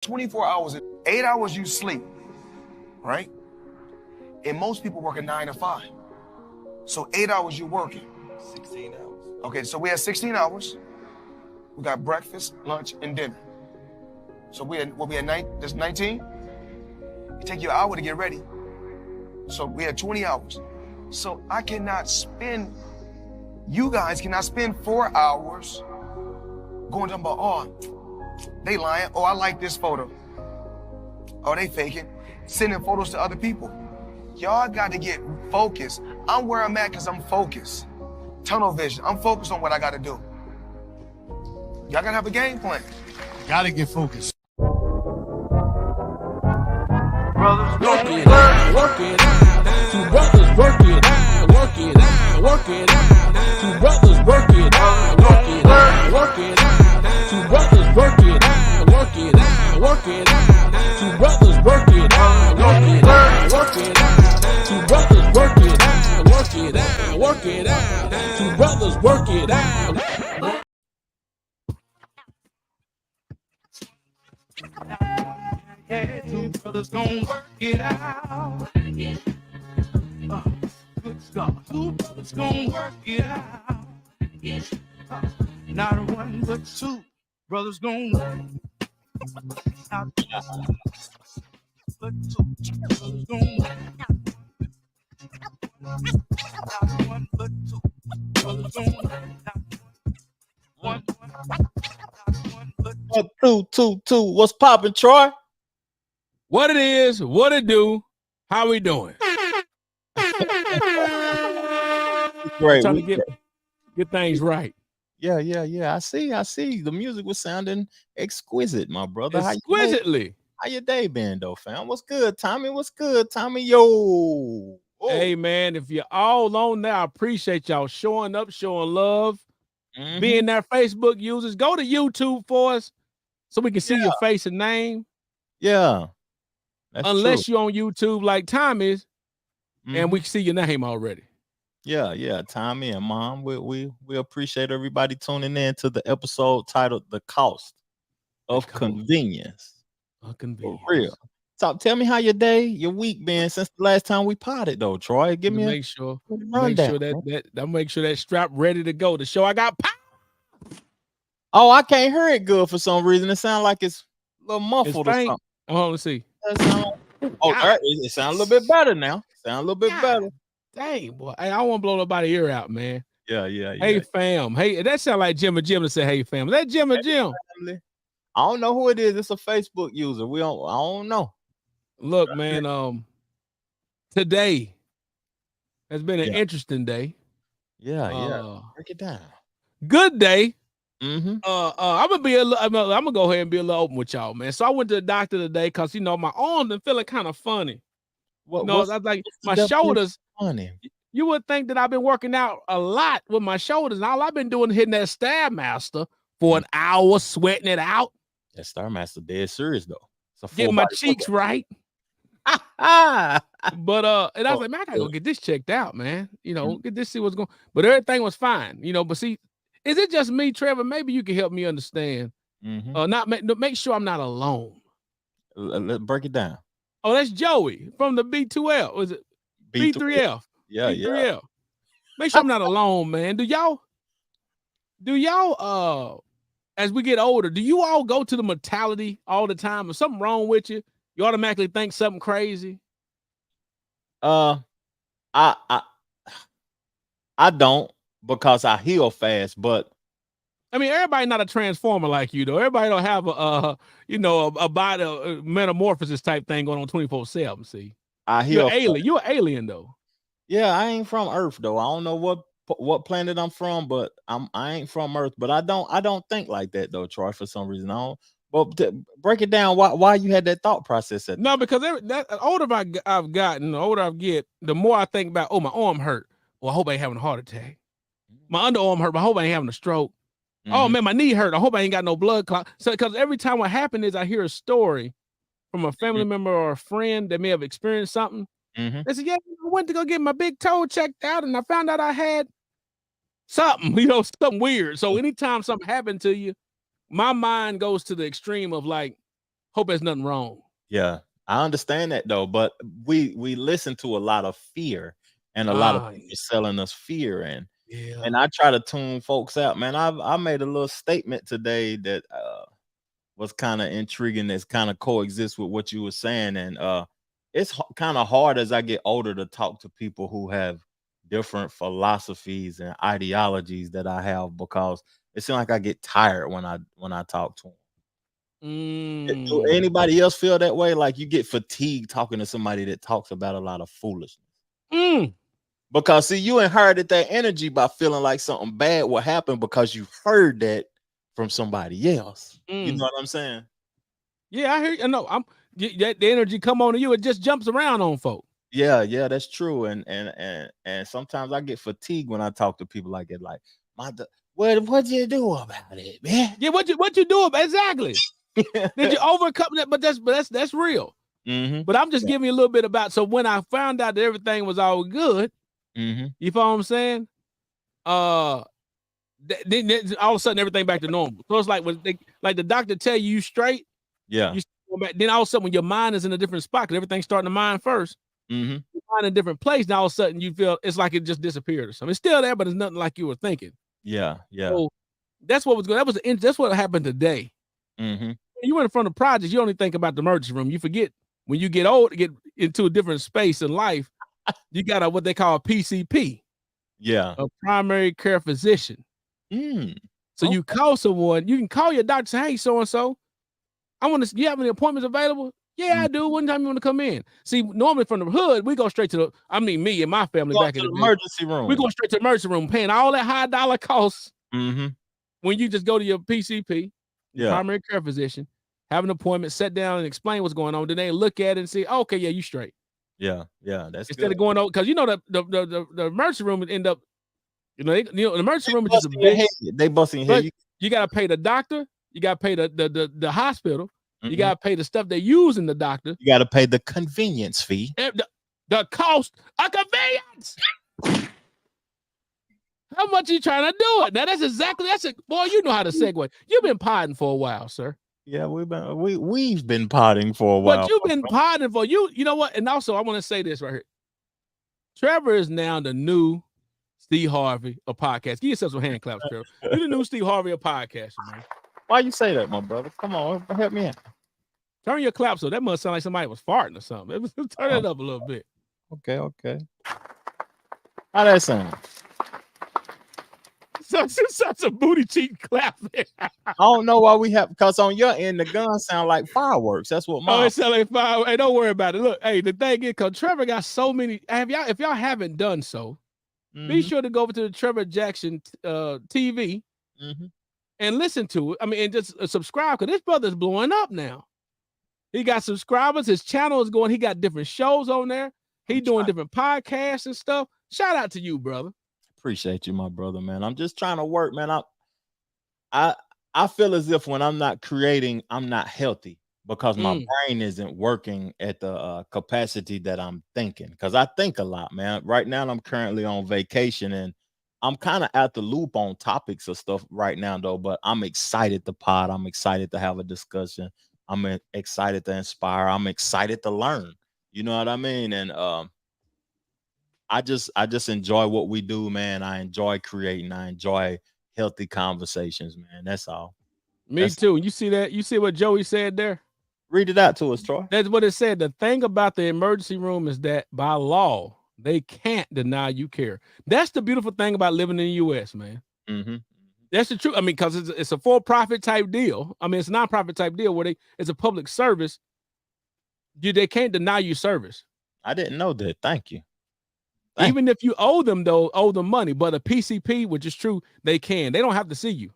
24 hours, 8 hours you sleep, right? And most people work a 9 to 5. So 8 hours you're working. 16 hours. Okay, so we had 16 hours. We got breakfast, lunch, and dinner. So we had 19. It take you an hour to get ready. So we had 20 hours. So I cannot spend, you guys cannot spend 4 hours going talking about, oh, they lying. Oh, I like this photo. Oh, they faking. Sending photos to other people. Y'all got to get focused. I'm where I'm at because I'm focused. Tunnel vision. I'm focused on what I got to do. Y'all got to have a game plan. Gotta get focused. Brothers work it out. Two brothers work it out. Work it out. Work it out. Two brothers work it out. Work it out. Work it out. Two brothers work it out. Work it out. Work it out. Two brothers work it out. Work it out. Work it out. Two brothers work it out. Work it out. Work it out. Two brothers work it out. Yeah, two brothers gon' work it out. Good God, two brothers gon' work it out. Not one but two brothers gon' work it out. But two brothers gon' work it out. Not one but two brothers gon' work it out. One, not one but two. What's poppin', Troy? What it is, what it do, how we doing? Great. Trying to get things right. Yeah. I see. The music was sounding exquisite, my brother. Exquisitely. How your day been, though, fam? What's good, Tommy? What's good, Tommy? Yo. Whoa. Hey, man, if you're all on there, I appreciate y'all showing up, showing love, being there. Facebook users, go to YouTube for us so we can see your face and name. Yeah. That's unless true. you're on YouTube like Tom is, and we can see your name already. Yeah, Tommy and Mom, we appreciate everybody tuning in to the episode titled "The Cost of Convenience." For real. So tell me how your day, your week been since the last time we potted, though, Troy. Give me make sure that strap ready to go. The show I got power. Oh, I can't hear it good for some reason. It sounds like it's a little muffled or something. Oh, let's see. It sounds a little bit better now. Better. Dang, boy. Hey, I don't want to blow nobody's ear out, man. Yeah. Hey, fam. Hey, that sound like Jim and Jim to say, hey, fam. Is that Jim and Jim? I don't know who it is. It's a Facebook user. I don't know. Look, man, today has been an interesting day. Yeah. Break it down. Good day. I'm gonna go ahead and be a little open with y'all, man. So I went to the doctor today because my arms been feeling kind of funny. My shoulders. Funny. You would think that I've been working out a lot with my shoulders, and all I've been doing is hitting that Stairmaster for an hour, sweating it out. That Stairmaster dead serious though. Getting my cheeks right. But and I was like, man, I gotta go get this checked out, man. Get this, see what's going. But everything was fine, But see, is it just me, Trevor? Maybe you can help me understand. Make sure I'm not alone. Let's break it down. Oh, that's Joey from the B2L. Was it B3L? Yeah. B3L. Make sure I'm not alone, man. Do y'all as we get older, do you all go to the mortality all the time? If something wrong with you, you automatically think something crazy? I don't, because I heal fast, but I mean, everybody not a transformer like you, though. Everybody don't have a body metamorphosis type thing going on 24/7. See, you're an alien. You're an alien, though. Yeah, I ain't from Earth, though. I don't know what planet I'm from, but I ain't from Earth. But I don't think like that, though, Troy. For some reason, I don't. But break it down. Why you had that thought process? No, because the older I've gotten, the older I get, the more I think about, my arm hurt. Well, I hope I ain't having a heart attack. My underarm hurt, but I hope I ain't having a stroke. Oh man, my knee hurt. I hope I ain't got no blood clot. So, because every time what happened is I hear a story from a family member or a friend that may have experienced something. They said, "Yeah, I went to go get my big toe checked out, and I found out I had something, something weird." So anytime something happened to you, my mind goes to the extreme of like, Hope there's nothing wrong. Yeah, I understand that though, but we listen to a lot of fear and a lot of people selling us fear, and I try to tune folks out, man. I made a little statement today that was kind of intriguing, that's kind of coexists with what you were saying, and it's kind of hard as I get older to talk to people who have different philosophies and ideologies that I have, because it seems like I get tired when I talk to them. Do anybody else feel that way? Like you get fatigued talking to somebody that talks about a lot of foolishness? Because see, you inherited that energy by feeling like something bad will happen because you heard that from somebody else. You know what I'm saying? Yeah, I hear you. No, the energy come on to you. It just jumps around on folk. Yeah, that's true. And sometimes I get fatigued when I talk to people like that. Like, what you do about it, man? Yeah, what you do about exactly? Did you overcome that? But that's real. But I'm just giving you a little bit about. So when I found out that everything was all good, you feel what I'm saying? Then all of a sudden everything back to normal. So it's like when the doctor tell you straight. Yeah. Then all of a sudden when your mind is in a different spot, because everything's starting to mind first. Your mind in a different place. Now all of a sudden you feel it's like it just disappeared or something. It's still there, but it's nothing like you were thinking. Yeah. So that's what was going. That's what happened today. You went in front of projects, you only think about the emergency room. You forget when you get old, get into a different space in life, you got what they call a PCP. Yeah. A primary care physician. So you call someone, you can call your doctor, say, hey, so-and-so, you have any appointments available? Yeah, I do. One time you want to come in. See, normally from the hood, we go straight to me and my family back in the emergency room. We go straight to the emergency room, paying all that high dollar costs. When you just go to your PCP, primary care physician, have an appointment, sit down and explain what's going on. Then they look at it and say, oh, okay, yeah, you straight. Yeah, that's instead good. of going over, because the emergency room would end up, the emergency room is just a big. They busting your head. You got to pay the doctor. You got to pay the hospital. You got to pay the stuff they use in the doctor. You got to pay the convenience fee. The cost of convenience. How much are you trying to do it? Now that's it. Boy, you know how to segue. You've been potting for a while, sir. Yeah, we've been potting for a while. But you've been potting for you know what? And also I want to say this right here. Trevor is now the new Steve Harvey of podcast. Give yourself some hand claps, Trevor. You're the new Steve Harvey of podcast, man. Why you say that, my brother? Come on, help me out. Turn your claps up. That must sound like somebody was farting or something. Turn it up a little bit. Okay. How that sound? Such a booty cheek clap. I don't know why we have, because on your end the guns sound like fireworks. That's what mine. Oh, it sound like fireworks. Hey, don't worry about it. Look, hey, the thing is, because Trevor got so many. If y'all haven't done so, be sure to go over to the Trevor Jackson TV and listen to it. I mean, and just subscribe, because this brother's blowing up now. He got subscribers. His channel is going. He got different shows on there. He doing different podcasts and stuff. Shout out to you, brother. Appreciate you, my brother, man. I'm just trying to work, man. I feel as if when I'm not creating, I'm not healthy, because my brain isn't working at the capacity that I'm thinking, because I think a lot, man. Right now I'm currently on vacation and I'm kind of out the loop on topics of stuff right now though, but I'm excited to pod. I'm excited to have a discussion. I'm excited to inspire. I'm excited to learn. You know what I mean? And I just enjoy what we do, man. I enjoy creating. I enjoy healthy conversations, man. That's all. That's too. You see that? You see what Joey said there? Read it out to us, Troy. That's what it said. The thing about the emergency room is that by law, they can't deny you care. That's the beautiful thing about living in the U.S., man. That's the truth. I mean, because it's a for-profit type deal. I mean, it's a non-profit type deal where it's a public service. They can't deny you service. I didn't know that. Thank you. Even if you owe them money, but a PCP, which is true, they can. They don't have to see you.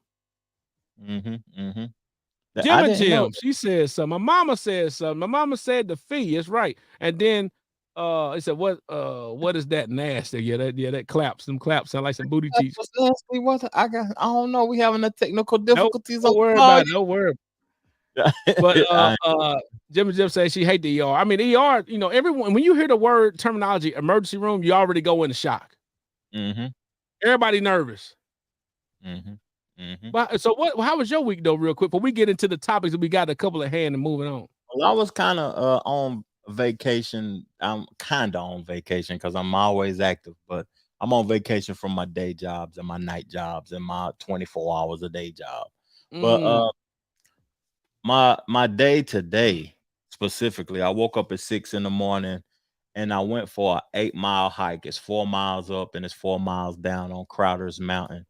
Jim, she said something. My mama said something. My mama said the fee is right. And then he said, what is that nasty? Yeah, that claps. Them claps sound like some booty cheeks. I don't know. We having a technical difficulties. Don't worry about it. Don't worry. But Jim says she hate the ER. I mean, ER, everyone, when you hear the word terminology, emergency room, you already go into shock. Everybody nervous. But so what? How was your week though, real quick? Before we get into the topics that we got a couple of hand and moving on. Well, I was kind of on vacation. I'm kind of on vacation because I'm always active, but I'm on vacation from my day jobs and my night jobs and my 24 hours a day job. But my day today specifically, I woke up at 6 in the morning and I went for an 8-mile hike. It's 4 miles up and it's 4 miles down on Crowder's Mountain.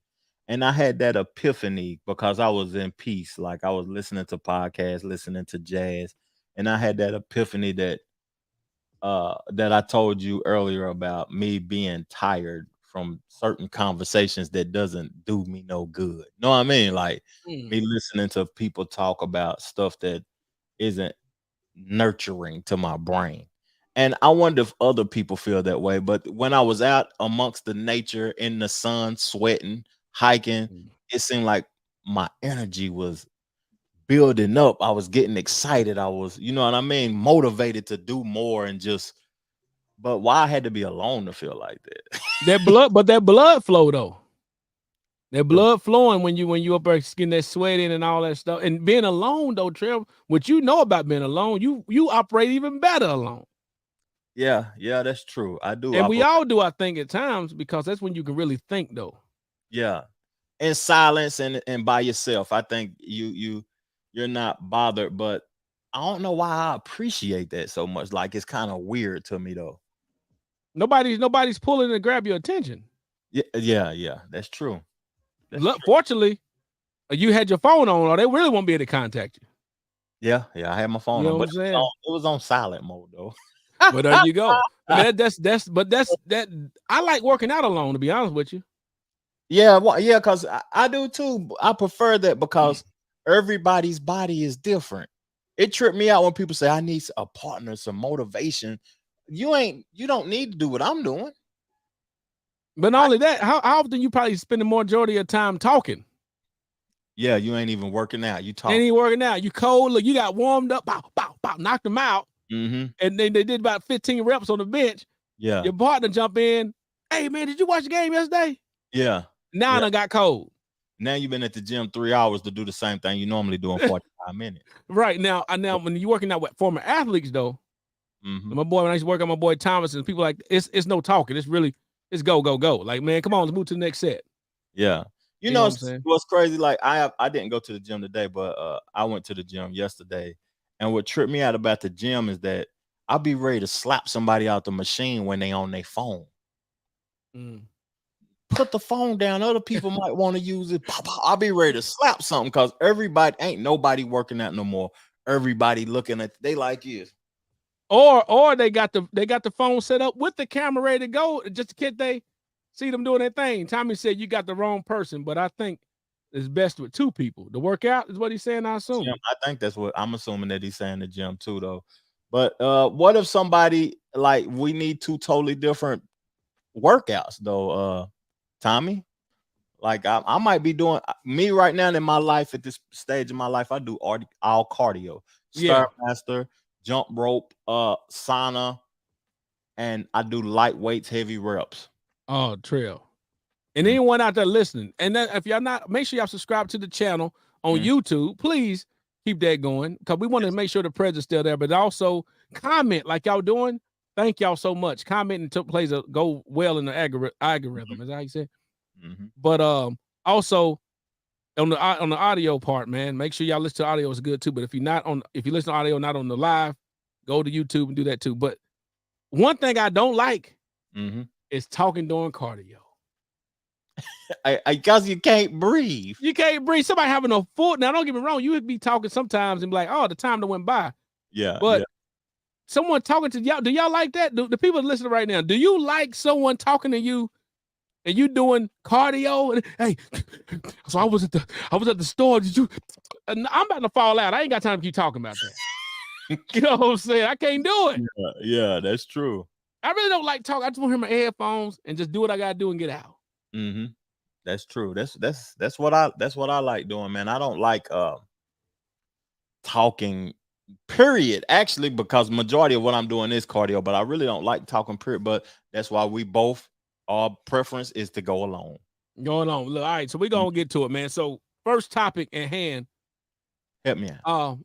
And I had that epiphany because I was in peace. Like I was listening to podcasts, listening to jazz, and I had that epiphany that I told you earlier about me being tired from certain conversations that doesn't do me no good. Know what I mean? Like me listening to people talk about stuff that isn't nurturing to my brain. And I wonder if other people feel that way. But when I was out amongst the nature in the sun, sweating, hiking, it seemed like my energy was building up. I was getting excited. I was, you know what I mean, motivated to do more and just. But why I had to be alone to feel like that? that blood flow though. That blood flowing when you up there getting that sweat in and all that stuff. And being alone though, Trev, what you know about being alone, you operate even better alone. Yeah, that's true. I do. And we all do, I think, at times, because that's when you can really think though. Yeah. In silence and by yourself. I think you're not bothered, but I don't know why I appreciate that so much. Like it's kind of weird to me though. Nobody's pulling to grab your attention. Yeah. That's true. Fortunately, you had your phone on, or they really won't be able to contact you. Yeah, I had my phone you know on, what but I'm saying? it was on silent mode though. But there you go. I mean, that's I like working out alone, to be honest with you. Yeah, well, yeah, because I do too. I prefer that because everybody's body is different. It tripped me out when people say I need a partner, some motivation. You don't need to do what I'm doing. But not only that, how often you probably spend the majority of your time talking? Yeah, you ain't even working out. You talking. Ain't even working out. You cold. Look, you got warmed up. Bow, knocked them out. Mm-hmm. And then they did about 15 reps on the bench. Yeah. Your partner jump in. Hey man, did you watch the game yesterday? Yeah. Now I got cold. Now you've been at the gym 3 hours to do the same thing you normally do in 45 minutes. Right. Now when you're working out with former athletes though, my boy, when I used to work on my boy Thomas, and people like it's no talking. It's go. Like, man, come on, let's move to the next set. Yeah. You know what's crazy? Like I didn't go to the gym today, but I went to the gym yesterday. And what tripped me out about the gym is that I'll be ready to slap somebody out the machine when they on their phone. Put the phone down. Other people might want to use it. I'll be ready to slap something because ain't nobody working out no more. Everybody looking at they like this. Or they got the phone set up with the camera ready to go just in case they see them doing their thing. Tommy said you got the wrong person, but I think it's best with two people. The workout is what he's saying, I assume. Gym, I think that's what I'm assuming that he's saying, the gym too, though. But what if somebody like we need two totally different workouts though, Tommy? Like I might be doing me right now in my life at this stage of my life. I do all cardio, Stairmaster, jump rope, sauna, and I do light weights, heavy reps. Oh, Trail. And anyone out there listening, and then if y'all not, make sure y'all subscribe to the channel on YouTube. Please keep that going because we want to make sure the presence still there. But also comment like y'all doing. Thank y'all so much. Commenting plays go well in the algorithm. Is that how you say? But also on the audio part, man, make sure y'all listen to audio is good too. But if you listen to audio not on the live, go to YouTube and do that too. But one thing I don't like is talking during cardio. I guess you can't breathe. You can't breathe. Somebody having a full. Now, don't get me wrong. You would be talking sometimes and be like, "Oh, the time that went by." Yeah. But someone talking to y'all. Do y'all like that? The people listening right now. Do you like someone talking to you and you doing cardio? And, hey, so I was at the store. Did you? I'm about to fall out. I ain't got time to keep talking about that. You know what I'm saying? I can't do it. Yeah, that's true. I really don't like talking. I just want to hear my headphones and just do what I gotta do and get out. That's true. That's what I like doing, man. I don't like talking, period. Actually, because majority of what I'm doing is cardio, but I really don't like talking, period. But that's why we both our preference is to go alone. Going on. Look, all right, so we're gonna get to it, man. So first topic at hand. Help me out.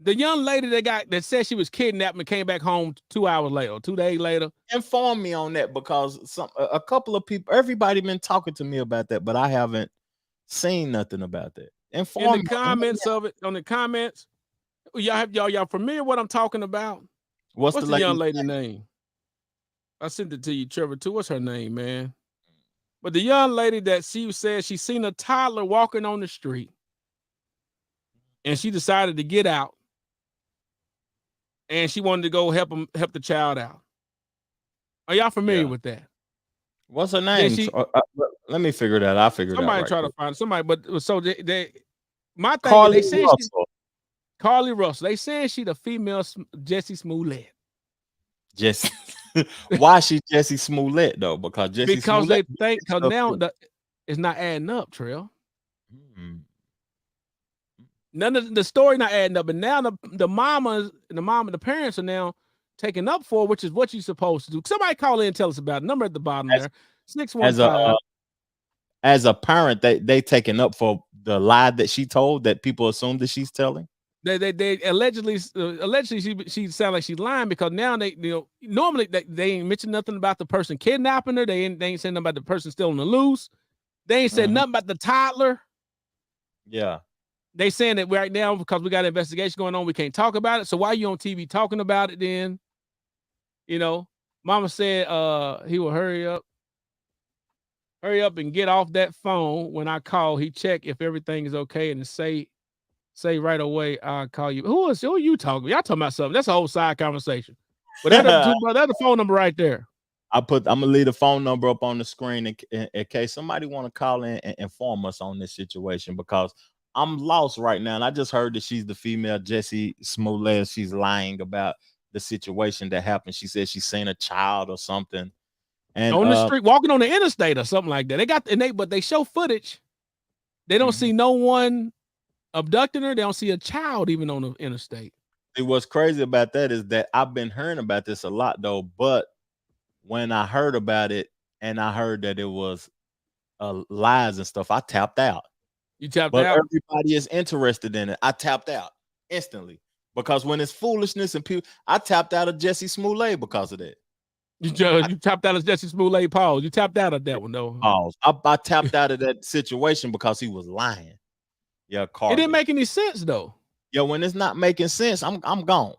The young lady that said she was kidnapped and came back home 2 hours later, 2 days later. Inform me on that, because a couple of people, everybody been talking to me about that, but I haven't seen nothing about that. Inform in the comments of it, on the comments, y'all familiar what I'm talking about? What's the young lady name? I sent it to you, Trevor, too. What's her name, man? But the young lady that she said she seen a toddler walking on the street, and she decided to get out, and she wanted to go help the child out. Are y'all familiar with that? What's her name? Let me figure that. I'll figure it out. Somebody try to find somebody, but so my thing, Carly they saying Russell. Carly Russell. They saying she the female Jessie Smollett. Jessie. Why she Jessie Smollett though? Because Jessie Smollett, they think because now it's not adding up, Trail. None of the story not adding up, and now the parents are now taking up for, which is what you're supposed to do. Somebody call in and tell us about it. Number at the bottom there, 615. As a parent, they taking up for the lie that she told, that people assume that she's telling. They allegedly she sound like she's lying, because now they normally they ain't mentioned nothing about the person kidnapping her. They ain't saying nothing about the person still on the loose. They ain't said nothing about the toddler. Yeah. They saying that right now, because we got an investigation going on, we can't talk about it. So why are you on TV talking about it then? Mama said he will hurry up and get off that phone. When I call, he check if everything is okay and say right away, I'll call you. Who are you talking? Y'all talking about something. That's a whole side conversation. But that's the phone number right there. I'm gonna leave the phone number up on the screen in case somebody want to call in and inform us on this situation, because I'm lost right now. And I just heard that she's the female Jessie Smollett. She's lying about the situation that happened. She said she's seen a child or something. And on the street, walking on the interstate or something like that. But they show footage. They don't see no one abducting her. They don't see a child even on the interstate. What's crazy about that is that I've been hearing about this a lot though, but when I heard about it and I heard that it was lies and stuff, I tapped out. You tapped out? Everybody is interested in it. I tapped out instantly, because when it's foolishness and people, I tapped out of Jessie Smollett because of that. You tapped out of Jessie Smollett. Pause. You tapped out of that one though. Pause. I tapped out of that situation because he was lying. Yeah, Carly. It didn't make any sense though. Yeah, when it's not making sense, I'm gone.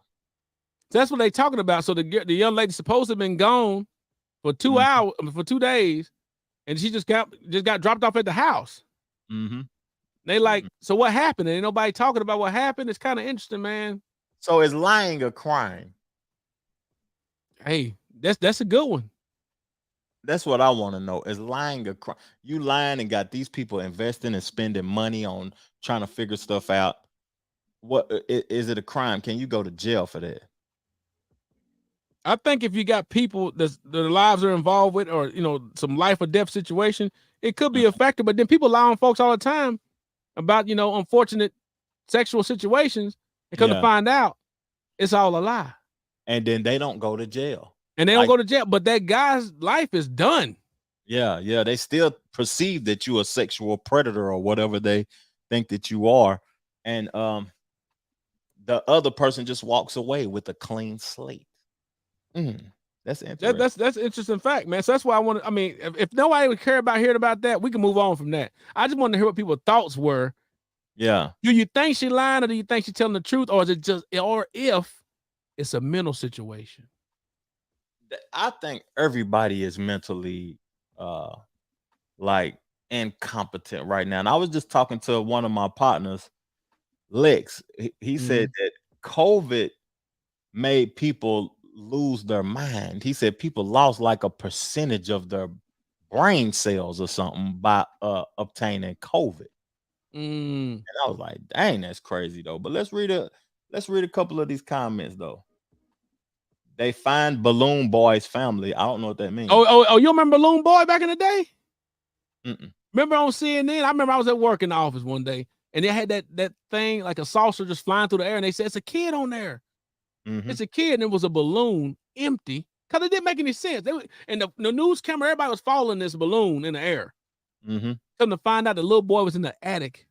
That's what they talking about. So the young lady supposed to have been gone for 2 hours, for 2 days, and she just got dropped off at the house. They like, so what happened? Ain't nobody talking about what happened. It's kind of interesting, man. So is lying a crime? Hey, that's a good one. That's what I want to know. Is lying a crime? You lying and got these people investing and spending money on trying to figure stuff out. What is it a crime? Can you go to jail for that? I think if you got people that their lives are involved with, or some life or death situation, it could be a factor. But then people lie on folks all the time about unfortunate sexual situations, and come to find out it's all a lie. And then they don't go to jail. And they don't go to jail, but that guy's life is done. Yeah. They still perceive that you're a sexual predator or whatever they think that you are. And the other person just walks away with a clean slate. That's interesting. That's an interesting fact, man. So that's why I want to. I mean, if nobody would care about hearing about that, we can move on from that. I just want to hear what people's thoughts were. Yeah. Do you think she lying, or do you think she's telling the truth, or is it just, or if it's a mental situation? I think everybody is mentally like incompetent right now. And I was just talking to one of my partners, Lex. He said that COVID made people lose their mind. He said people lost like a percentage of their brain cells or something by obtaining COVID. And I was like, dang, that's crazy though. But let's read a couple of these comments though. They find Balloon Boy's family. I don't know what that means. Oh, you remember Balloon Boy back in the day? Remember on CNN? I remember I was at work in the office one day, and they had that thing like a saucer just flying through the air, and they said it's a kid on there. It's a kid, and it was a balloon empty, because it didn't make any sense. And the news camera, everybody was following this balloon in the air. Mm-hmm. Come to find out, the little boy was in the attic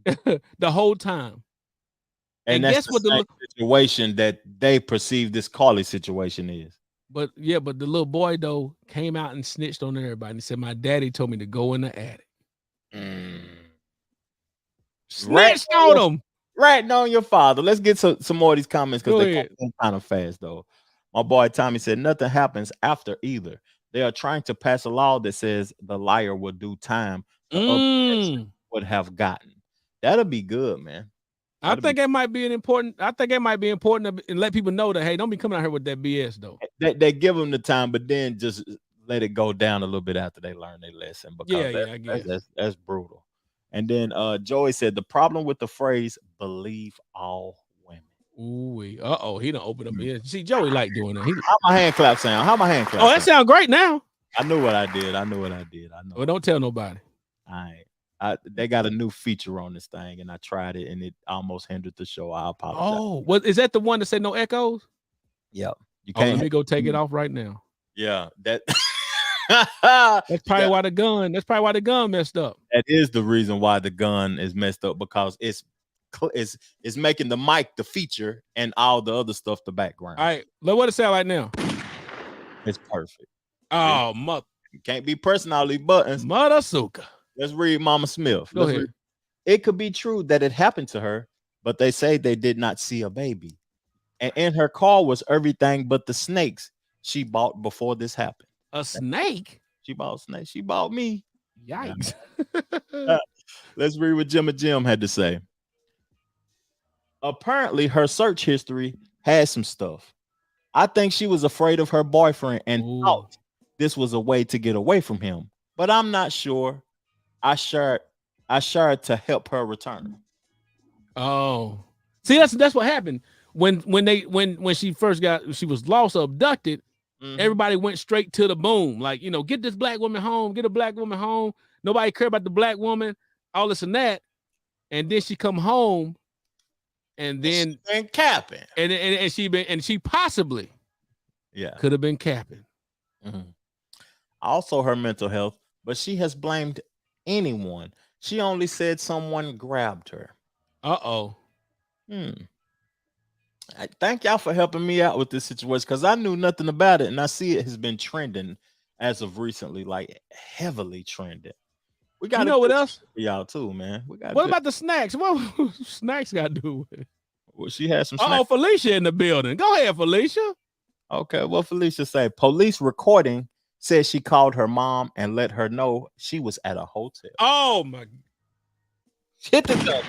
the whole time. And that's guess what the same situation that they perceive this Carly situation is. But the little boy though came out and snitched on everybody and said, "My daddy told me to go in the attic." Snitched on him. Ratting on your father. Let's get some more of these comments because they come kind of fast though. My boy Tommy said nothing happens after either. They are trying to pass a law that says the liar will do time the other person would have gotten. That'll be good, man. I think it might be important to let people know that, hey, don't be coming out here with that BS though. They give them the time, but then just let it go down a little bit after they learn their lesson. Because I guess that's brutal. And then Joey said the problem with the phrase "believe all women." Ooh, he done opened up his. See, Joey like doing that. How my hand clap sound? How my hand clap? Oh, that sound great now. I knew what I did. I know. Well, don't tell nobody. They got a new feature on this thing, and I tried it, and it almost hindered the show. I apologize. Oh, what is that? The one that said no echoes? Yep. You can't. Let me go take it off right now. Yeah, that. That's probably why the gun. That's probably why the gun messed up. That is the reason why the gun is messed up, because it's making the mic the feature and all the other stuff the background. All right, look what it sound like now. It's perfect. Oh, mother. You can't be pressing all these buttons. Mother suka. Let's read Mama Smith. Go ahead. It could be true that it happened to her, but they say they did not see a baby. And in her car was everything but the snakes she bought before this happened. A snake? She bought snakes. She bought me. Yikes. Let's read what Jim had to say. Apparently, her search history had some stuff. I think she was afraid of her boyfriend and thought this was a way to get away from him. But I'm not sure. I shared to help her return. Oh, see, that's what happened when she was lost or abducted. Everybody went straight to the boom, like, get this black woman home, get a black woman home. Nobody cared about the black woman, all this and that. And then she come home, and then she been capping, and she possibly could have been capping. Also, her mental health, but she has blamed anyone. She only said someone grabbed her. I thank y'all for helping me out with this situation, because I knew nothing about it, and I see it has been trending as of recently, like heavily trending. We got what else for y'all too, man. What about the snacks? What snacks got to do with it? Well, she had some snacks. Oh, Felicia in the building. Go ahead, Felicia. Okay, what Felicia say? Police recording says she called her mom and let her know she was at a hotel. Oh my! Hit the dog.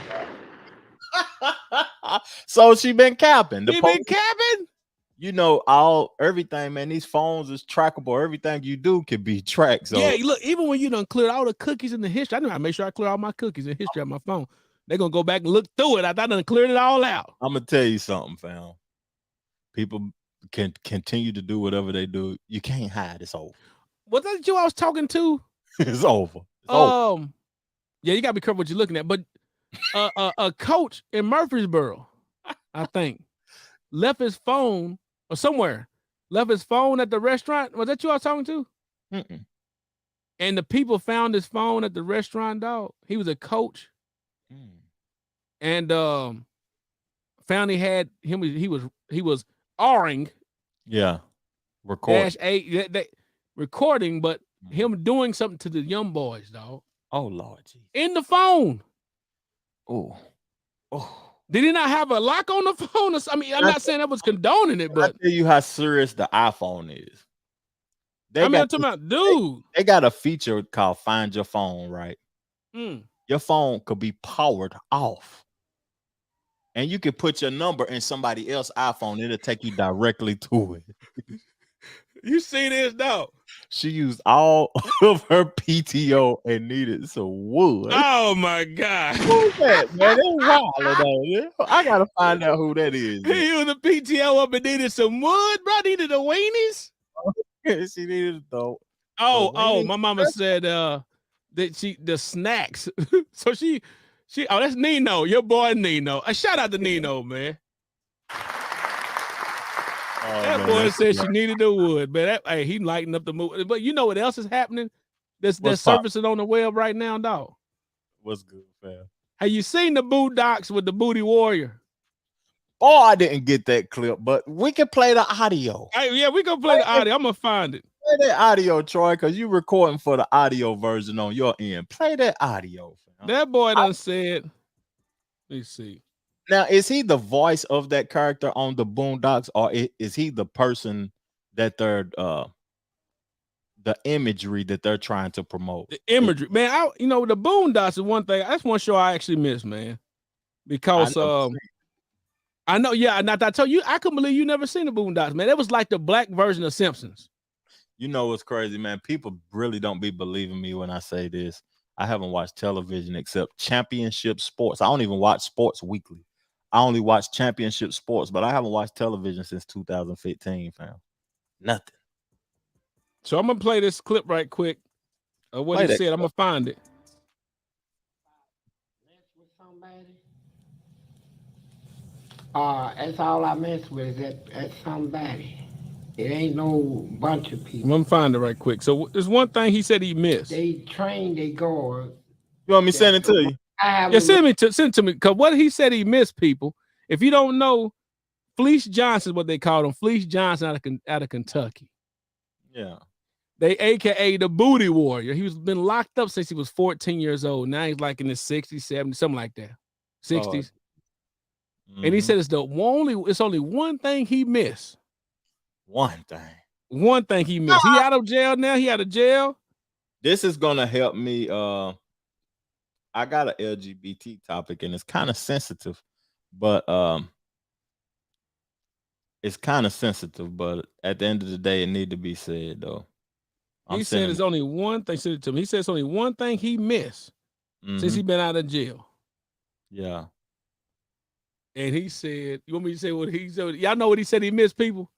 So she been capping. Been capping? Everything, man. These phones is trackable. Everything you do can be tracked. So yeah, look, even when you done cleared all the cookies in the history, I know I make sure I clear all my cookies in history on my phone. They're gonna go back and look through it. I done cleared it all out. I'm gonna tell you something, fam. People can continue to do whatever they do. You can't hide. It's over. Was that you I was talking to? It's over. It's over. Yeah, you gotta be careful what you're looking at. But a coach in Murfreesboro, I think, left his phone or somewhere. Left his phone at the restaurant. Was that you I was talking to? Mm-mm. And the people found his phone at the restaurant, dog. He was a coach. And found he was R-ing. Yeah. Recording. Recording, but him doing something to the young boys, dog. Oh Lord. Geez. In the phone. Oh. Did he not have a lock on the phone? I mean, I'm not saying I was condoning it, but I tell you how serious the iPhone is. I'm talking about, dude. They got a feature called Find Your Phone, right? Your phone could be powered off, and you could put your number in somebody else's iPhone. It'll take you directly to it. You see this, dog? She used all of her PTO and needed some wood. Oh my God! Who's that, man? It's wild, though. I gotta find out who that is. He used the PTO up and needed some wood, bro. Needed the weenies. She needed though. Oh, my mama said that the snacks. So she that's Nino, your boy Nino. A shout out to Nino, man. That boy said she needed the wood, but he lightened up the mood. But you know what else is happening? that's surfacing on the web right now, dog. What's good, fam? Have you seen the Boondocks with the Booty Warrior? Oh, I didn't get that clip, but we can play the audio. Hey, yeah, we gonna play the audio. I'm gonna find it. Play that audio, Troy, because you recording for the audio version on your end. Play that audio, fam. That boy done said. Let me see. Now, is he the voice of that character on the Boondocks, or is he the person that they're the imagery that they're trying to promote? The imagery, man. The Boondocks is one thing. That's one show I actually miss, man. Because I know, yeah. And I told you, I couldn't believe you never seen the Boondocks, man. That was like the black version of Simpsons. You know what's crazy, man? People really don't be believing me when I say this. I haven't watched television except championship sports. I don't even watch sports weekly. I only watch championship sports, but I haven't watched television since 2015, fam. Nothing. So I'm gonna play this clip right quick of what he said. I'm gonna find it. That's all I mess with is that somebody. It ain't no bunch of people. I'm gonna find it right quick. So there's one thing he said he missed. They train their guards. You want me to send it to you? Yeah, send it to me. Because what he said he missed, people. If you don't know, Fleece Johnson is what they called him. Fleece Johnson out of Kentucky. Yeah. They AKA the Booty Warrior. He was been locked up since he was 14 years old. Now he's like in his 60s, 70s, something like that. 60s. And he said it's only one thing he missed. One thing he missed. He out of jail now. He out of jail. This is gonna help me. I got an LGBT topic and it's kind of sensitive, but it's kind of sensitive. But at the end of the day, it need to be said though. He said it's only one thing. Send it to me. He said it's only one thing he missed since he been out of jail. Yeah. And he said, "You want me to say what he said? Y'all know what he said he missed, people."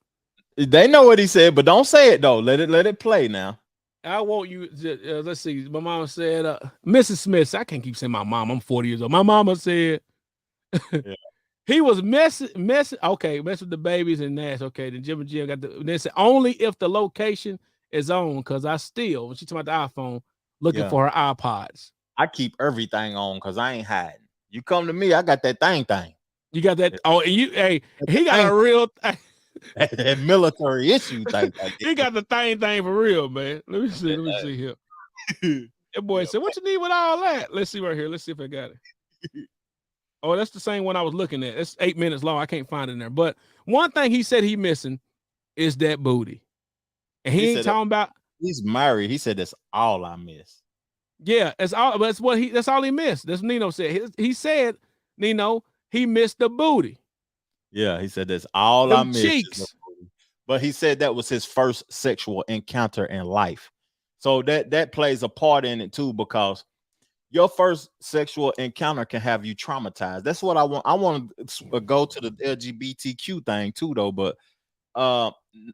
They know what he said, but don't say it though. Let it play now. I want you. Let's see. My mama said, "Mrs. Smith." I can't keep saying my mom. I'm 40 years old. My mama said he was messing. Okay, mess with the babies and Nash. Okay, then Jim and Jim got the. They said only if the location is on, because I still, when she talking about the iPhone, looking for her iPods. I keep everything on because I ain't hiding. You come to me, I got that thing. You got that? Oh, and you, hey, he got a real that military issue thing. He got the thing for real, man. Let me see here. That boy said, "What you need with all that?" Let's see right here. Let's see if I got it. Oh, that's the same one I was looking at. It's 8 minutes long. I can't find it in there. But one thing he said he missing is that booty. And he ain't talking about. He's married. He said that's all I miss. Yeah, that's all. That's all he missed. That's what Nino said. He said, Nino, he missed the booty. Yeah, he said that's all Them I missed. Cheeks. But he said that was his first sexual encounter in life. So that plays a part in it too, because your first sexual encounter can have you traumatized. That's what I want. I want to go to the LGBTQ thing too, though, but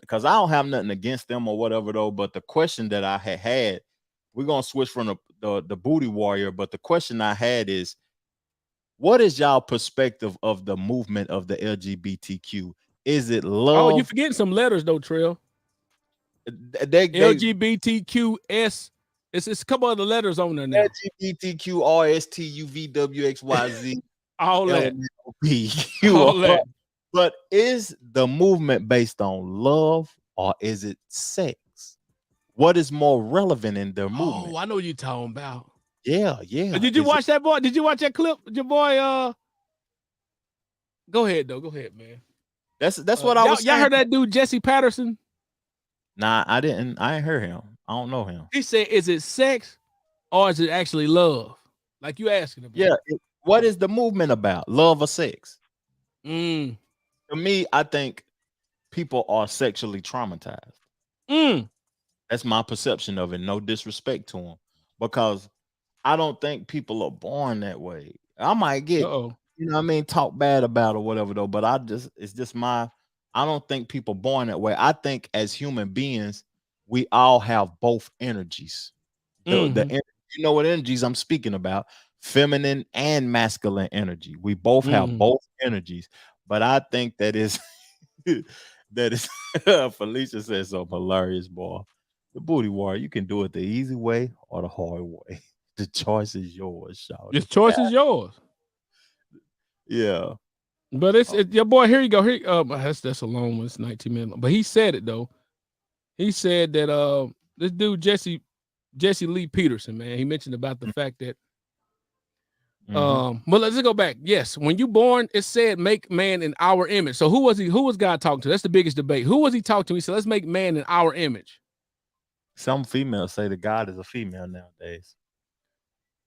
because I don't have nothing against them or whatever though. But the question that I had, we're gonna switch from the booty warrior, but the question I had is, what is y'all perspective of the movement of the LGBTQ? Is it love? Oh, you forgetting some letters though, Trill. LGBTQS. It's a couple other letters on there now. LGBTQ RSTUVWXYZ. All that. All that. But is the movement based on love or is it sex? What is more relevant in their movement? Oh, I know what you're talking about. Yeah. Did you watch that, boy? Did you watch that clip? Your boy, go ahead, though. Go ahead, man. That's what I was saying. Y'all heard that dude, Jesse Patterson? Nah, I didn't. I ain't heard him. I don't know him. He said, is it sex or is it actually love? Like you asking about. Yeah. What is the movement about? Love or sex? To me, I think people are sexually traumatized. That's my perception of it. No disrespect to them, because I don't think people are born that way. I might get, you know what I mean, talk bad about or whatever though, but I don't think people born that way. I think as human beings, we all have both energies. You know what energies I'm speaking about? Feminine and masculine energy. We both have both energies, but I think that is Felicia said something hilarious, boy. The booty warrior. You can do it the easy way or the hard way. The choice is yours, shout. The choice is yours. Yeah. But it's your boy. Here you go. Here, that's a long one. It's 19 minutes. But he said it though. He said that this dude Jesse Lee Peterson, man. He mentioned about the fact that well, let's go back. Yes, when you born, it said make man in our image. So who was he? Who was God talking to? That's the biggest debate. Who was he talking to? He said, let's make man in our image. Some females say that God is a female nowadays.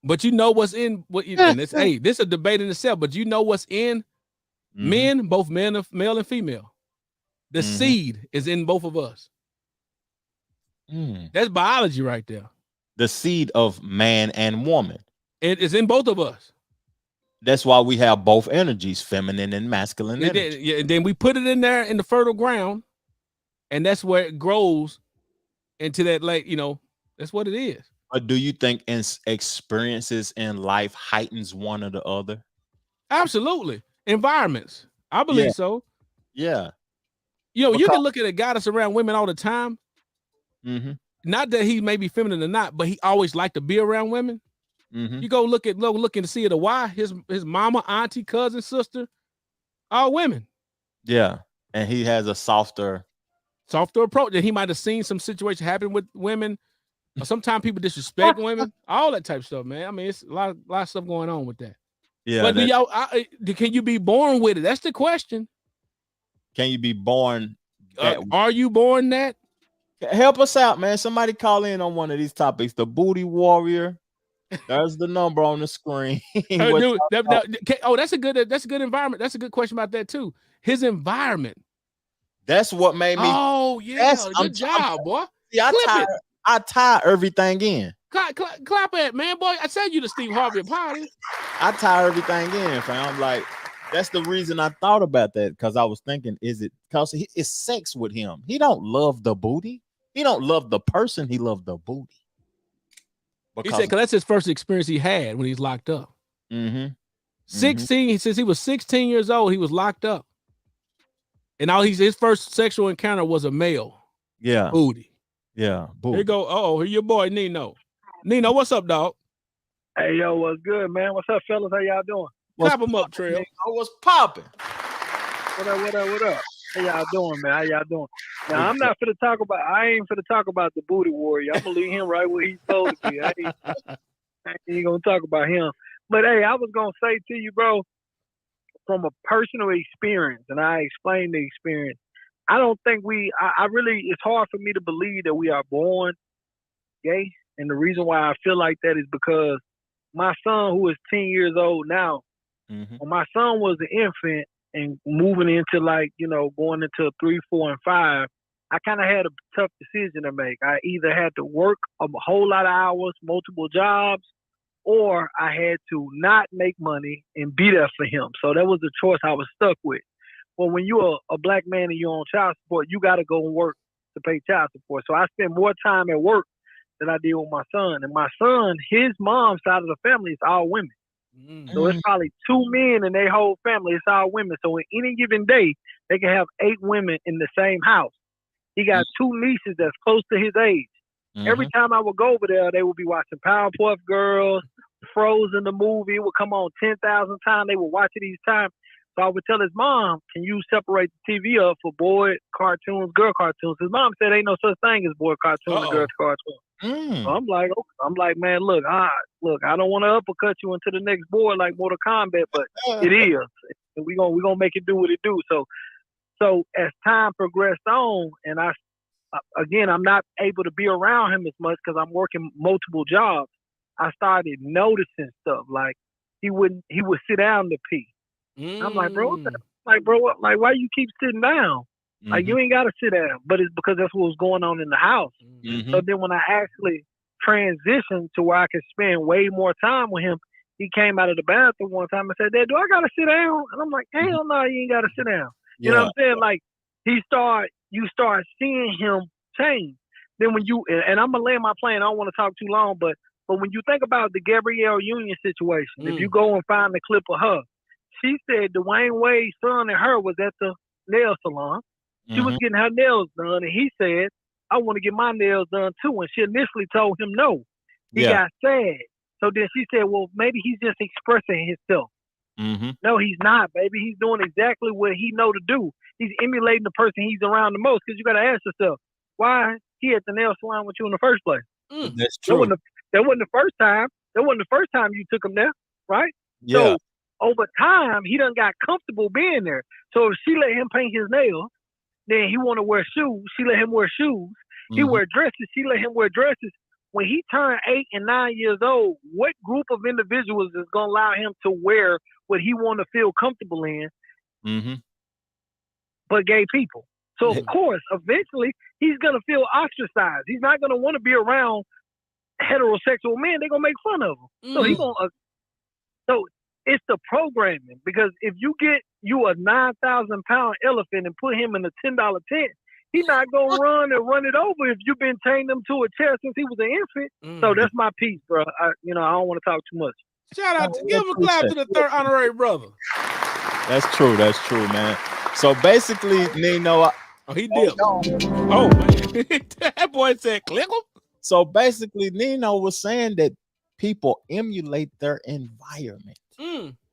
But you know what's in what? And it's this is a debate in itself. But you know what's in men, both men, male and female. The seed is in both of us. That's biology right there. The seed of man and woman. It is in both of us. That's why we have both energies, feminine and masculine energy. And then we put it in there in the fertile ground, and that's where it grows into that, like, that's what it is. But do you think experiences in life heightens one or the other? Absolutely. Environments. I believe so. Yeah. You can look at a guy that's around women all the time. Not that he may be feminine or not, but he always liked to be around women. You go look and see the why. His mama, auntie, cousin, sister, all women. Yeah. And he has a softer approach. That he might have seen some situation happen with women. Or sometimes people disrespect women. All that type of stuff, man. I mean, it's a lot of stuff going on with that. Yeah. But can you be born with it? That's the question. Can you be born? Are you born that? Help us out, man. Somebody call in on one of these topics. The booty warrior. There's the number on the screen. That's a good environment. That's a good question about that too. His environment. That's what made me. Oh yeah, good job, boy. See, I tie everything in. Clap at man, boy. I said you the Steve Harvey party. I tie everything in, fam. I'm like, that's the reason I thought about that, because I was thinking, is it because it's sex with him? He don't love the booty. He don't love the person. He loved the booty. He said, because that's his first experience he had when he's locked up. 16, he says he was 16 years old, he was locked up. And his first sexual encounter was a male. Yeah. Booty. Yeah. Booty. Here you go. Here your boy, Nino. Nino, what's up, dog? Hey, yo, what's good, man? What's up, fellas? How y'all doing? Clap him up, Trail. What's popping? What up? How y'all doing, man? How y'all doing? Now, I ain't finna talk about the booty warrior. I'm gonna leave him right where he's supposed to be. I ain't gonna talk about him. But hey, I was gonna say to you, bro, from a personal experience, and I explained the experience, I don't think it's hard for me to believe that we are born gay. And the reason why I feel like that is because my son, who is 10 years old now, when my son was an infant, and moving into going into 3, 4, and 5, I kind of had a tough decision to make. I either had to work a whole lot of hours, multiple jobs, or I had to not make money and be there for him. So that was the choice I was stuck with. Well, when you're a black man and you're on child support, you got to go and work to pay child support. So I spent more time at work than I did with my son. And my son, his mom's side of the family is all women. So it's probably 2 men in their whole family. It's all women. So in any given day, they can have 8 women in the same house. He got 2 nieces that's close to his age. Every time I would go over there, they would be watching Powerpuff Girls, Frozen the movie. It would come on 10,000 times. They would watch it each time. So I would tell his mom, can you separate the TV up for boy cartoons, girl cartoons? His mom said ain't no such thing as boy cartoons and girl cartoons. So I'm like, man, look, I don't want to uppercut you into the next board like Mortal Kombat, but it is. And we gonna make it do what it do. So as time progressed on, and I'm not able to be around him as much because I'm working multiple jobs. I started noticing stuff like he would sit down to pee. I'm like, bro, why you keep sitting down? Like, you ain't got to sit down. But it's because that's what was going on in the house. So then when I actually transitioned to where I could spend way more time with him, he came out of the bathroom one time and said, Dad, do I got to sit down? And I'm like, hell no, you ain't got to sit down. You know what I'm saying? Like, you start seeing him change. Then when and I'm going to land my plane, I don't want to talk too long, but when you think about the Gabrielle Union situation, if you go and find the clip of her, she said Dwayne Wade's son and her was at the nail salon. She was getting her nails done, and he said I want to get my nails done too. And she initially told him no. He got sad. So then she said, well, maybe he's just expressing himself. Mm-hmm. No, he's not, baby. He's doing exactly what he know to do. He's emulating the person he's around the most. Because you got to ask yourself, why he at the nail salon with you in the first place? That's true. That wasn't the first time. That wasn't the first time you took him there, right? Yeah. So over time, he done got comfortable being there. So if she let him paint his nails, then he want to wear shoes. She let him wear shoes. He wear dresses. She let him wear dresses. When he turned 8 and 9 years old, what group of individuals is going to allow him to wear what he want to feel comfortable in, but gay people? So, of course, eventually, he's going to feel ostracized. He's not going to want to be around heterosexual men. They're going to make fun of him. So, so it's the programming. Because if you get you a 9,000-pound elephant and put him in a $10 tent, he's not going to run and run it over if you've been chaining him to a chair since he was an infant. So that's my piece, bro. I don't want to talk too much. Shout out give him a clap to the third honorary brother. That's true, man. So basically, Nino, he dipped. Oh man, that boy said click him. So basically, Nino was saying that people emulate their environment.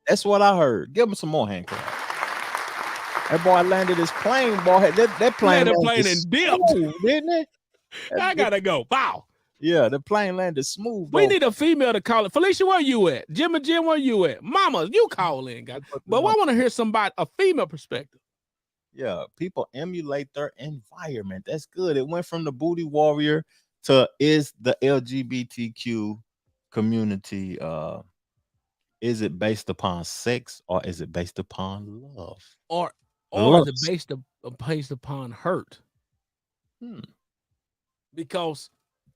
That's what I heard. Give him some more hand clap. That boy landed his plane, boy. That plane and dipped, didn't it? I gotta go. Wow. Yeah, the plane landed smooth. We need a female to call it. Felicia, where you at? Jim and Jim, where you at? Mama, you call in, guys. But I want to hear a female perspective. Yeah, people emulate their environment. That's good. It went from the booty warrior to is the LGBTQ community. Is it based upon sex or is it based upon love? Or is it based upon hurt? Because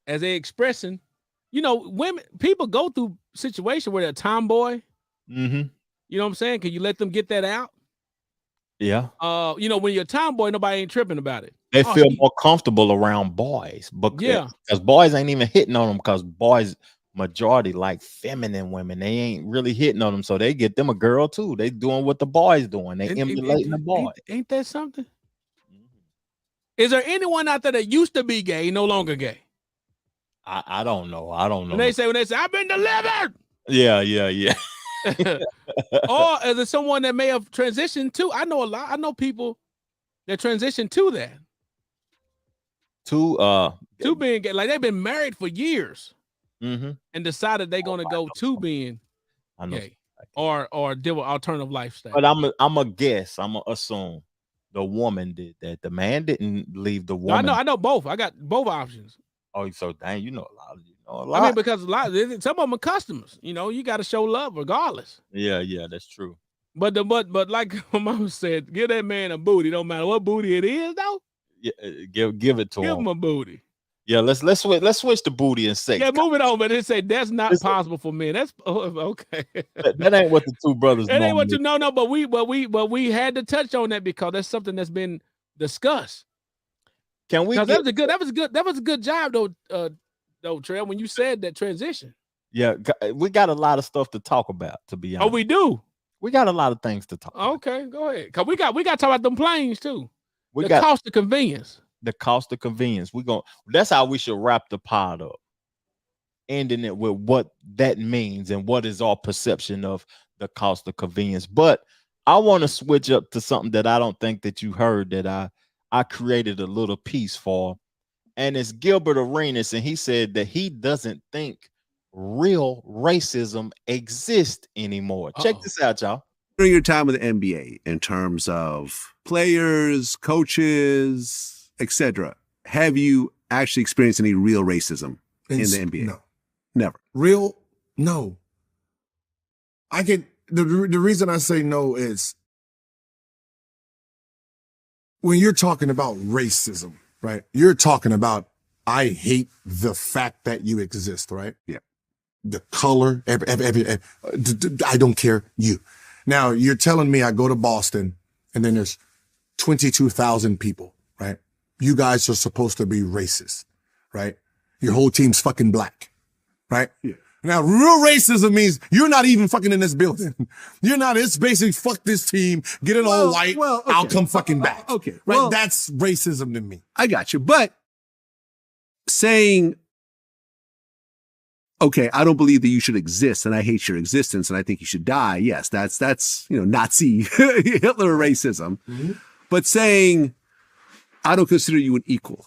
as they expressing, people go through situations where they're a tomboy. You know what I'm saying? Can you let them get that out? Yeah. When you're a tomboy, nobody ain't tripping about it. They feel more comfortable around boys. Because boys ain't even hitting on them because boys majority like feminine women. They ain't really hitting on them. So they get them a girl too. They doing what the boys doing. They emulating the boy. Ain't that something? Is there anyone out there that used to be gay, no longer gay? I don't know. I don't know. When they say, I've been delivered. Yeah. Or is it someone that may have transitioned to? I know a lot. I know people that transitioned to that. To being gay. Like they've been married for years. And decided they're gonna go to being gay or deal with alternative lifestyle. But I'm a guess. I'm gonna assume the woman did that. The man didn't leave the woman. I know both. I got both options. Oh, so dang, you know a lot. I mean, because some of them are customers. You got to show love regardless. Yeah, that's true. But like my mama said, give that man a booty. Don't matter what booty it is, though. Yeah, give it to him. Give him a booty. Yeah, let's switch to booty and sex. Yeah, move it on, but it say that's not possible for men. That's okay. That ain't what the two brothers. That ain't what you know. No, but we had to touch on that because that's something that's been discussed. Can we? That was a good job though, Trey. When you said that transition. Yeah, we got a lot of stuff to talk about. To be honest, we do. We got a lot of things to talk. Okay, go ahead. Cause we got to talk about them planes too. The cost of convenience. The cost of convenience. That's how we should wrap the pod up. Ending it with what that means and what is our perception of the cost of convenience. But I want to switch up to something that I don't think that you heard that I created a little piece for. And it's Gilbert Arenas, and he said that he doesn't think real racism exists anymore. Check this out, y'all. During your time with the NBA, in terms of players, coaches, etc., have you actually experienced any real racism in the NBA? No. Never. Real? No. The reason I say no is when you're talking about racism, right? You're talking about, I hate the fact that you exist, right? Yeah. The color, I don't care you. Now you're telling me I go to Boston and then there's 22,000 people, right? You guys are supposed to be racist, right? Your whole team's fucking black, right? Yeah. Now, real racism means you're not even fucking in this building. You're not, it's basically fuck this team, get it all white, okay. I'll come fucking back. Okay. Right? That's racism to me. I got you. But saying, okay, I don't believe that you should exist and I hate your existence and I think you should die. Yes, that's Nazi Hitler racism. Mm-hmm. But saying, I don't consider you an equal.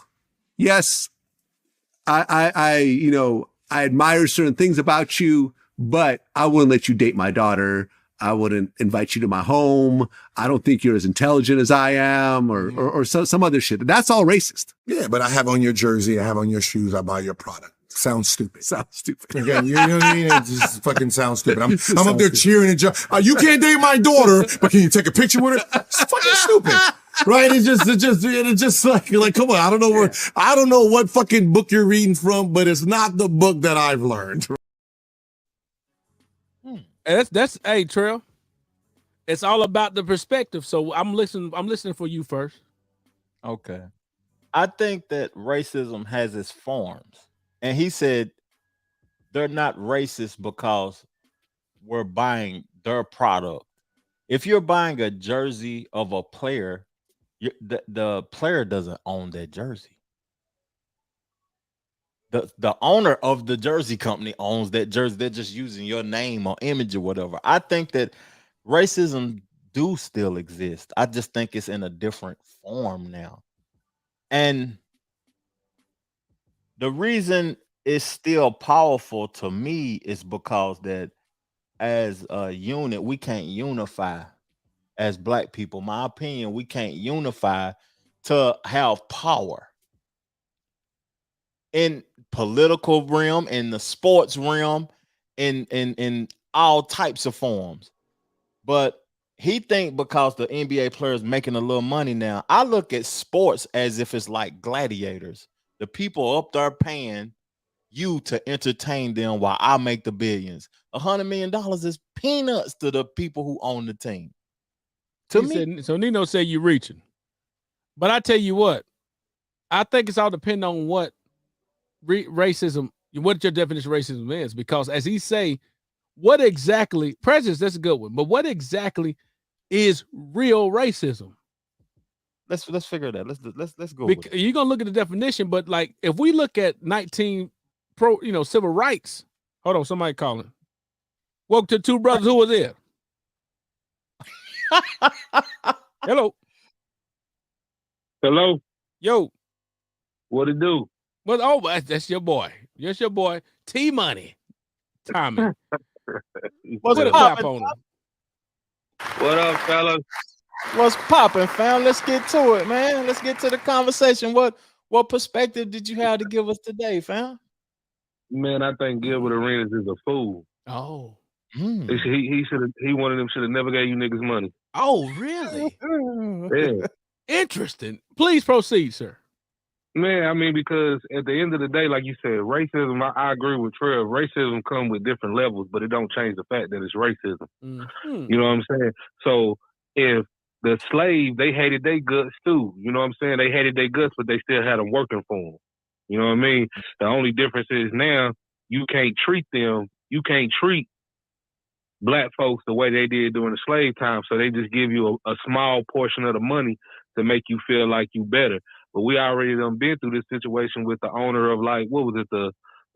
Yes, I admire certain things about you, but I wouldn't let you date my daughter. I wouldn't invite you to my home. I don't think you're as intelligent as I am, or some other shit. That's all racist. Yeah, but I have on your jersey, I have on your shoes, I buy your product. Sounds stupid. Sounds stupid. Again, you know what I mean? It just fucking sounds stupid. I'm up there cheering and you can't date my daughter, but can you take a picture with her? It's fucking stupid. Right? It's just like, come on. I don't know what fucking book you're reading from, but it's not the book that I've learned. That's hey, Trail. It's all about the perspective. So I'm listening for you first. Okay. I think that racism has its forms. And he said they're not racist because we're buying their product. If you're buying a jersey of a player, the player doesn't own that jersey. The owner of the jersey company owns that jersey. They're just using your name or image or whatever. I think that racism do still exist. I just think it's in a different form now. And the reason it's still powerful to me is because that as a unit, we can't unify as Black people. My opinion, we can't unify to have power in political realm, in the sports realm, in all types of forms. But he think because the NBA players making a little money now, I look at sports as if it's like gladiators. The people up there paying you to entertain them while I make the billions. $100 million is peanuts to the people who own the team. To me. So Nino said you're reaching. But I tell you what, I think it's all depending on what racism, what your definition of racism is. Because as he say, what exactly, prejudice, that's a good one, but what exactly is real racism? Let's figure that. Let's go. You're gonna look at the definition, but like if we look at 19 civil rights. Hold on, somebody calling. Welcome to Two Brothers. Who was there? Hello. Hello. Yo. What it do? Well, that's your boy. That's your boy. T Money. Tommy. What's poppin'? What up, fellas? What's poppin', fam? Let's get to it, man. Let's get to the conversation. What perspective did you have to give us today, fam? Man, I think Gilbert Arenas is a fool. Oh. He one of them should have never gave you niggas money. Oh, really? Yeah. Interesting. Please proceed, sir. Man, I mean, because at the end of the day, like you said, racism, I agree with Trev. Racism comes with different levels, but it don't change the fact that it's racism. Mm-hmm. You know what I'm saying? So if the slave, they hated their guts too. You know what I'm saying? They hated their guts, but they still had them working for them. You know what I mean? The only difference is now you can't treat Black folks the way they did during the slave time. So they just give you a small portion of the money to make you feel like you better. But we already done been through this situation with the owner of, like, what was it?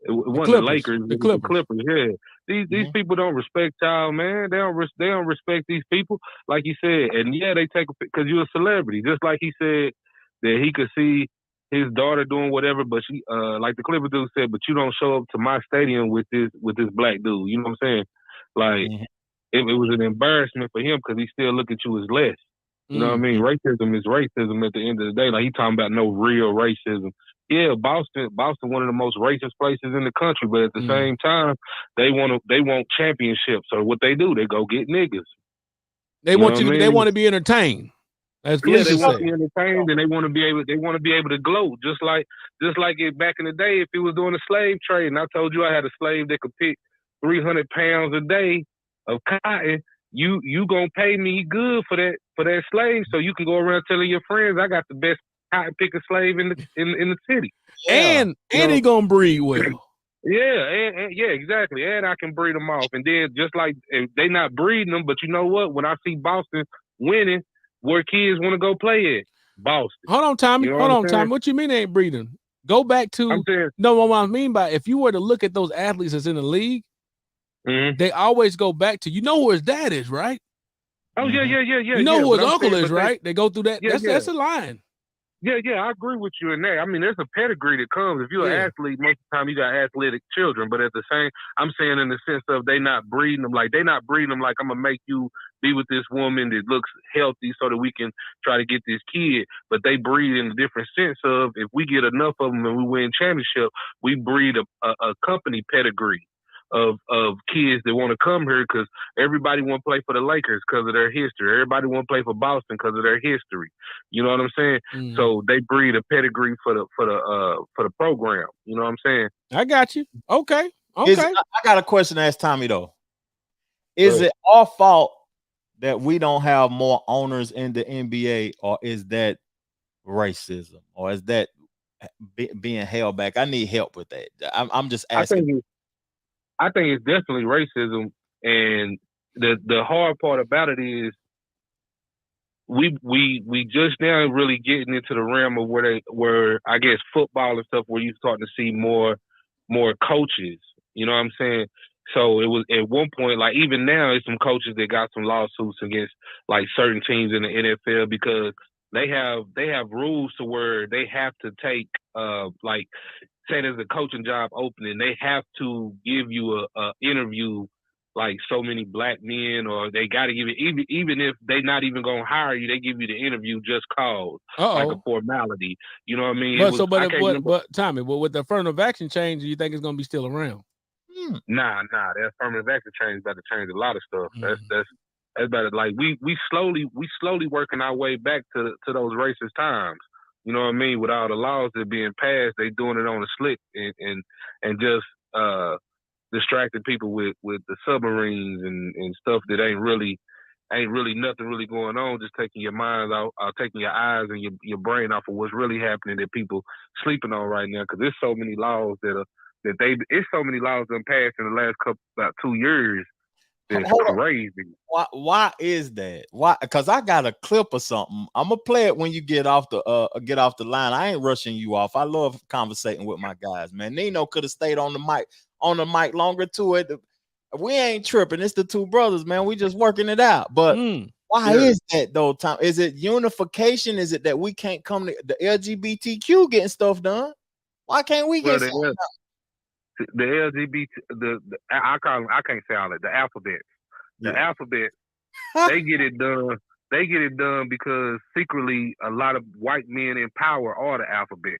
It wasn't the Lakers, the Clippers. Yeah, these people don't respect y'all, man. They don't respect these people, like you said. And yeah, they take because you're a celebrity, just like he said that he could see his daughter doing whatever, but she, like the Clipper dude said, but you don't show up to my stadium with this Black dude. You know what I'm saying? Like it was an embarrassment for him because he still look at you as less. You know what I mean? Racism is racism at the end of the day. Like he talking about no real racism. Yeah, Boston, one of the most racist places in the country, but at the same time, they want championships. So what they do, they go get niggas. They want to be entertained. As yeah, they want to be entertained and they want to be able to gloat. Just like it back in the day, if he was doing a slave trade, and I told you I had a slave that could pick 300 pounds a day of cotton, you gonna pay me good for that slave, so you can go around telling your friends I got the best cotton picker slave in the city. Yeah. And he gonna breed well. Yeah, and yeah, exactly. And I can breed them off. And then just like they not breeding them, but you know what? When I see Boston winning, where kids want to go play at? Boston. Hold on, Tommy. Tommy. What you mean they ain't breeding? Go back to what I mean by if you were to look at those athletes that's in the league, they always go back to who his dad is, right? Oh yeah. You know who his uncle is, right? They go through that. That's a line. Yeah, I agree with you in that. I mean, there's a pedigree that comes. If you're an athlete, most of the time you got athletic children. But at the same, I'm saying in the sense of they not breeding them like I'm gonna make you be with this woman that looks healthy so that we can try to get this kid. But they breed in a different sense of if we get enough of them and we win championship, we breed a company pedigree of kids that want to come here because everybody want to play for the Lakers because of their history. Everybody want to play for Boston because of their history. You know what I'm saying? Mm-hmm. So they breed a pedigree for the program. You know what I'm saying? I got you. Okay. I got a question to ask Tommy though. Is it our fault that we don't have more owners in the NBA, or is that racism, or is that being held back? I need help with that. I'm just asking. I think it's definitely racism, and the hard part about it is we just now really getting into the realm of where I guess football and stuff where you're starting to see more coaches. You know what I'm saying? So it was at one point, like even now, there's some coaches that got some lawsuits against like certain teams in the NFL because they have rules to where they have to take like say there's a coaching job opening, they have to give you a interview like so many black men, or they got to give it even if they not even gonna hire you, they give you the interview just cause like a formality. You know what I mean? But Tommy, with the affirmative action change, do you think it's gonna be still around? Nah. That affirmative action change about to change a lot of stuff. That's better. Like we slowly working our way back to those racist times. You know what I mean? With all the laws that are being passed, they doing it on the slick and just distracting people with the submarines and stuff that ain't really nothing really going on. Just taking your mind out, taking your eyes and your brain off of what's really happening that people sleeping on right now. Because there's so many laws it's so many laws that passed in the last about 2 years. It's crazy. Why is that? Why? Because I got a clip or something. I'm gonna play it when you get off the line. I ain't rushing you off. I love conversating with my guys, man. Nino could have stayed on the mic longer too. We ain't tripping. It's the two brothers, man. We just working it out. But why is that though, Tom? Is it unification? Is it that we can't come to the LGBTQ getting stuff done? Why can't we get stuff done? The LGBT, I can't say all that. The alphabet, alphabet, they get it done. They get it done because secretly a lot of white men in power are the alphabet.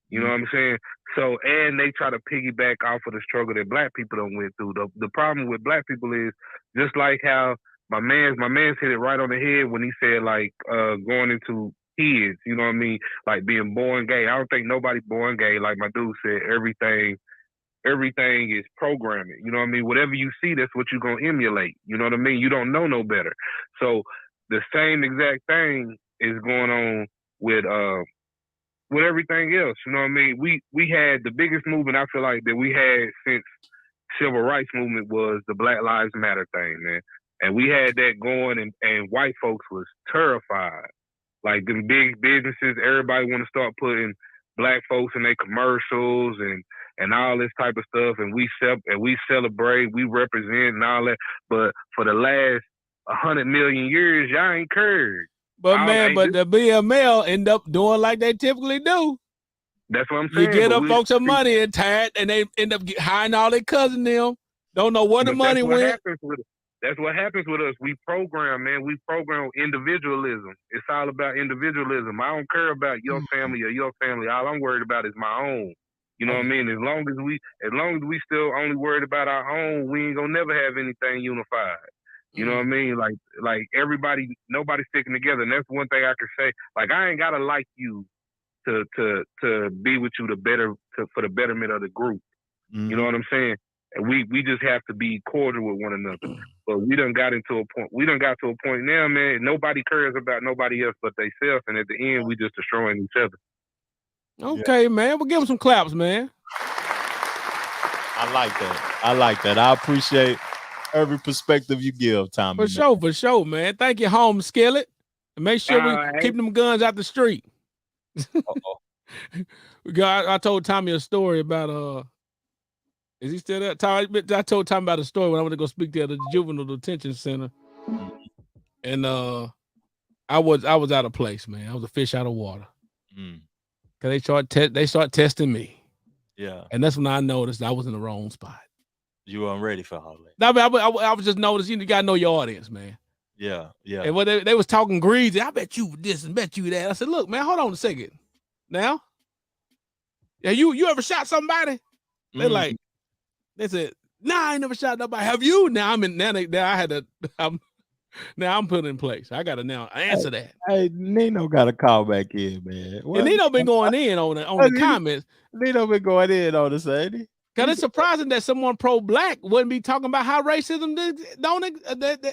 You know what I'm saying? So, and they try to piggyback off of the struggle that black people done went through. The problem with black people is just like how my man's hit it right on the head when he said like going into kids. You know what I mean? Like being born gay. I don't think nobody born gay. Like my dude said, everything is programming. You know what I mean? Whatever you see, that's what you're going to emulate. You know what I mean? You don't know no better. So the same exact thing is going on with everything else. You know what I mean? We had the biggest movement I feel like that we had since civil rights movement was the Black Lives Matter thing, man. And we had that going and white folks was terrified. Like them big businesses, everybody want to start putting black folks in their commercials and all this type of stuff, and we celebrate, we represent and all that. But for the last 100 million years, y'all ain't cared. But the BML end up doing like they typically do. That's what I'm saying. You get them folks some money and tired, and they end up hiring all their cousin them. Don't know where the money went. That's what happens with us. We program, man. We program individualism. It's all about individualism. I don't care about your family or your family. All I'm worried about is my own. You know what I mean? As long as we still only worried about our own, we ain't gonna never have anything unified. You know what I mean? Like everybody, nobody's sticking together. And that's one thing I can say. Like I ain't gotta like you to be with you for the betterment of the group. You know what I'm saying? And we just have to be cordial with one another. But we done got to a point now, man. Nobody cares about nobody else but themselves, and at the end, we just destroying each other. Okay, man. We'll give them some claps, man. I like that. I appreciate every perspective you give, Tommy. For sure, man. Thank you, home skillet. And make sure we keep them guns out the street. I told Tommy a story about is he still there? I told Tommy about a story when I went to go speak there at the juvenile detention center, and I was out of place, man. I was a fish out of water. Cause they start testing me. Yeah, and that's when I noticed I was in the wrong spot. You weren't ready for all that. I mean, I was just noticing you gotta know your audience, man. Yeah. And when they was talking greasy, I bet you this and bet you that. I said, look, man, hold on a second. Now, yeah, you ever shot somebody? They like, they said, nah, I ain't never shot nobody. Have you? Now I'm put in place. I gotta now answer that. Hey, Nino got a call back in, man. And Nino been going in on the comments. Nino been going in on this, ain't he? Because it's surprising that someone pro-black wouldn't be talking about how racism don't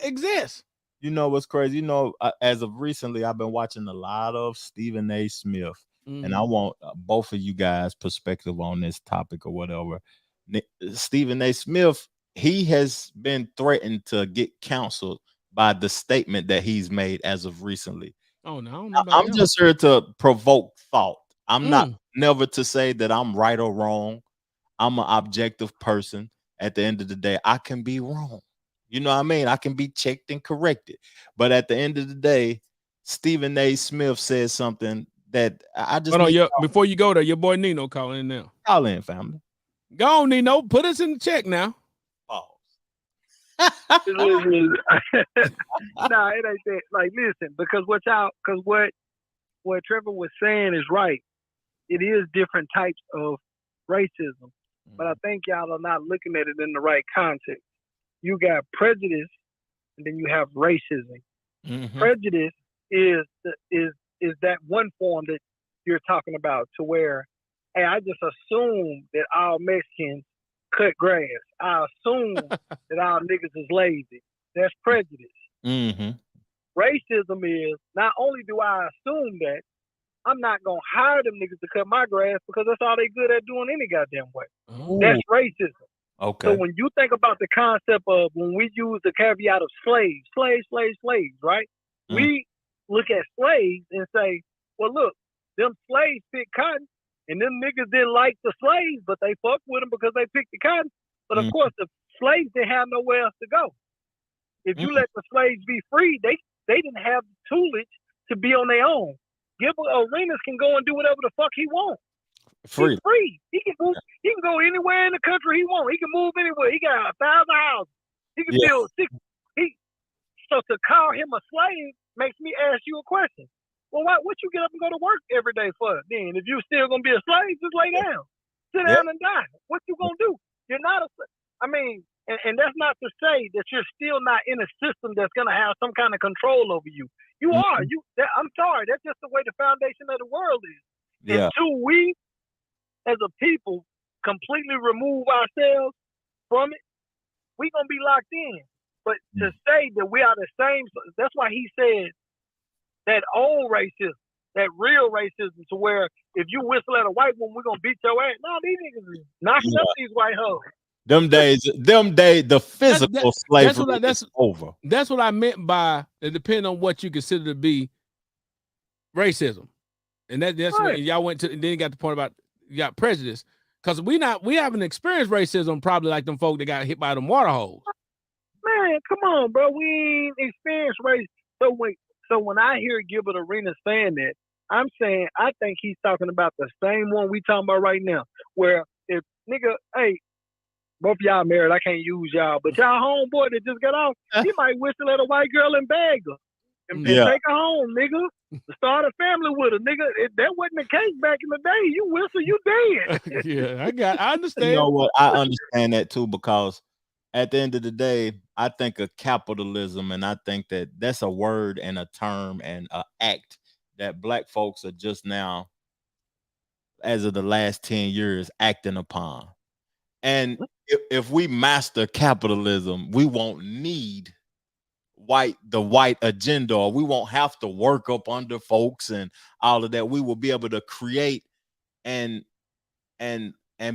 exist. You know what's crazy? You know, as of recently, I've been watching a lot of Stephen A. Smith, and I want both of you guys' perspective on this topic or whatever. Stephen A. Smith, he has been threatened to get counseled by the statement that he's made as of recently. Oh no, I'm just here to provoke thought. I'm not never to say that I'm right or wrong. I'm an objective person. At the end of the day, I can be wrong. You know what I mean? I can be checked and corrected. But at the end of the day, Stephen A. Smith says something that I just... Hold on, before you go there, your boy Nino calling in now. Call in, family. Go on, Nino. Put us in the check now. Nah, it ain't that. Like, listen, because what Trevor was saying is right. It is different types of racism, but I think y'all are not looking at it in the right context. You got prejudice, and then you have racism. Prejudice is that one form that you're talking about, to where, hey, I just assume that all Mexicans cut grass. I assume that all niggas is lazy. That's prejudice. Racism is, not only do I assume that, I'm not going to hire them niggas to cut my grass because that's all they good at doing any goddamn way. That's racism. Okay. So when you think about the concept of, when we use the caveat of slaves, right? We look at slaves and say, well, look, them slaves picked cotton, and them niggas didn't like the slaves, but they fucked with them because they picked the cotton. But of course, the slaves didn't have nowhere else to go. If you let the slaves be free, they didn't have the toolage to be on their own. Gilbert Arenas can go and do whatever the fuck he wants. Free. He's free. He can move. He can go anywhere in the country he wants. He can move anywhere. He got 1,000 houses. He can build 6. So to call him a slave makes me ask you a question. Well, what you get up and go to work every day for? Then, if you're still gonna be a slave, just lay down, sit down and die. What you gonna do? You're not a. I mean, and that's not to say that you're still not in a system that's gonna have some kind of control over you. You are. I'm sorry. That's just the way the foundation of the world is. Yeah. Until we, as a people, completely remove ourselves from it, we're going to be locked in. But to say that we are the same, that's why he said that old racism, that real racism, to where if you whistle at a white woman, we're going to beat your ass. No, these niggas is knocking up these white hoes. Them days, the physical slavery is over. That's what I meant by it depends on what you consider to be racism. And that's right. What y'all went to, and then you got the point about you got prejudice. Because we haven't experienced racism probably like them folk that got hit by them water holes. Man, come on, bro. We ain't experienced racism. So when I hear Gilbert Arenas saying that, I'm saying I think he's talking about the same one we talking about right now. Where if nigga, hey, both y'all married, I can't use y'all, but y'all homeboy that just got off, he might whistle at a white girl and bag her. And take her home, nigga. Start a family with her, nigga. That wasn't the case back in the day. You whistle, you dead. Yeah, I understand. You know what? I understand that too, because at the end of the day, I think of capitalism, and I think that that's a word and a term and an act that black folks are just now, as of the last 10 years, acting upon. And if we master capitalism, we won't need the white agenda, or we won't have to work up under folks and all of that. We will be able to create and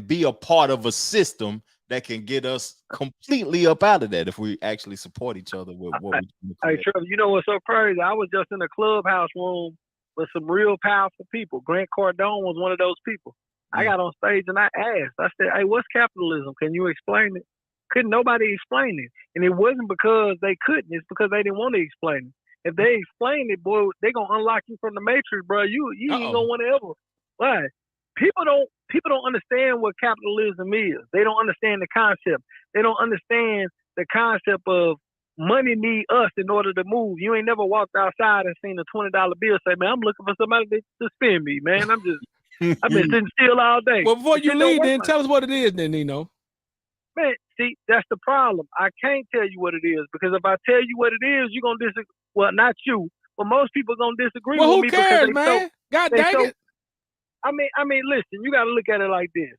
be a part of a system that can get us completely up out of that if we actually support each other with what we do. Hey, Trevor, you know what's so crazy? I was just in a clubhouse room but some real powerful people. Grant Cardone was one of those people. I got on stage and I asked. I said, "Hey, what's capitalism? Can you explain it?" Couldn't nobody explain it, and it wasn't because they couldn't. It's because they didn't want to explain it. If they explain it, boy, they gonna unlock you from the matrix, bro. You ain't gonna want to ever. Why? People don't understand what capitalism is. They don't understand the concept. They don't understand the concept of money need us in order to move. You ain't never walked outside and seen a $20 bill. Say, man, I'm looking for somebody to spend me, man. I've been sitting still all day. Well, before you leave, then tell us what it is, then, Nino. Man, see, that's the problem. I can't tell you what it is because if I tell you what it is, you're gonna disagree. Well, not you, but most people gonna disagree with me. Well, who cares, man? God dang it. I mean, listen, you got to look at it like this.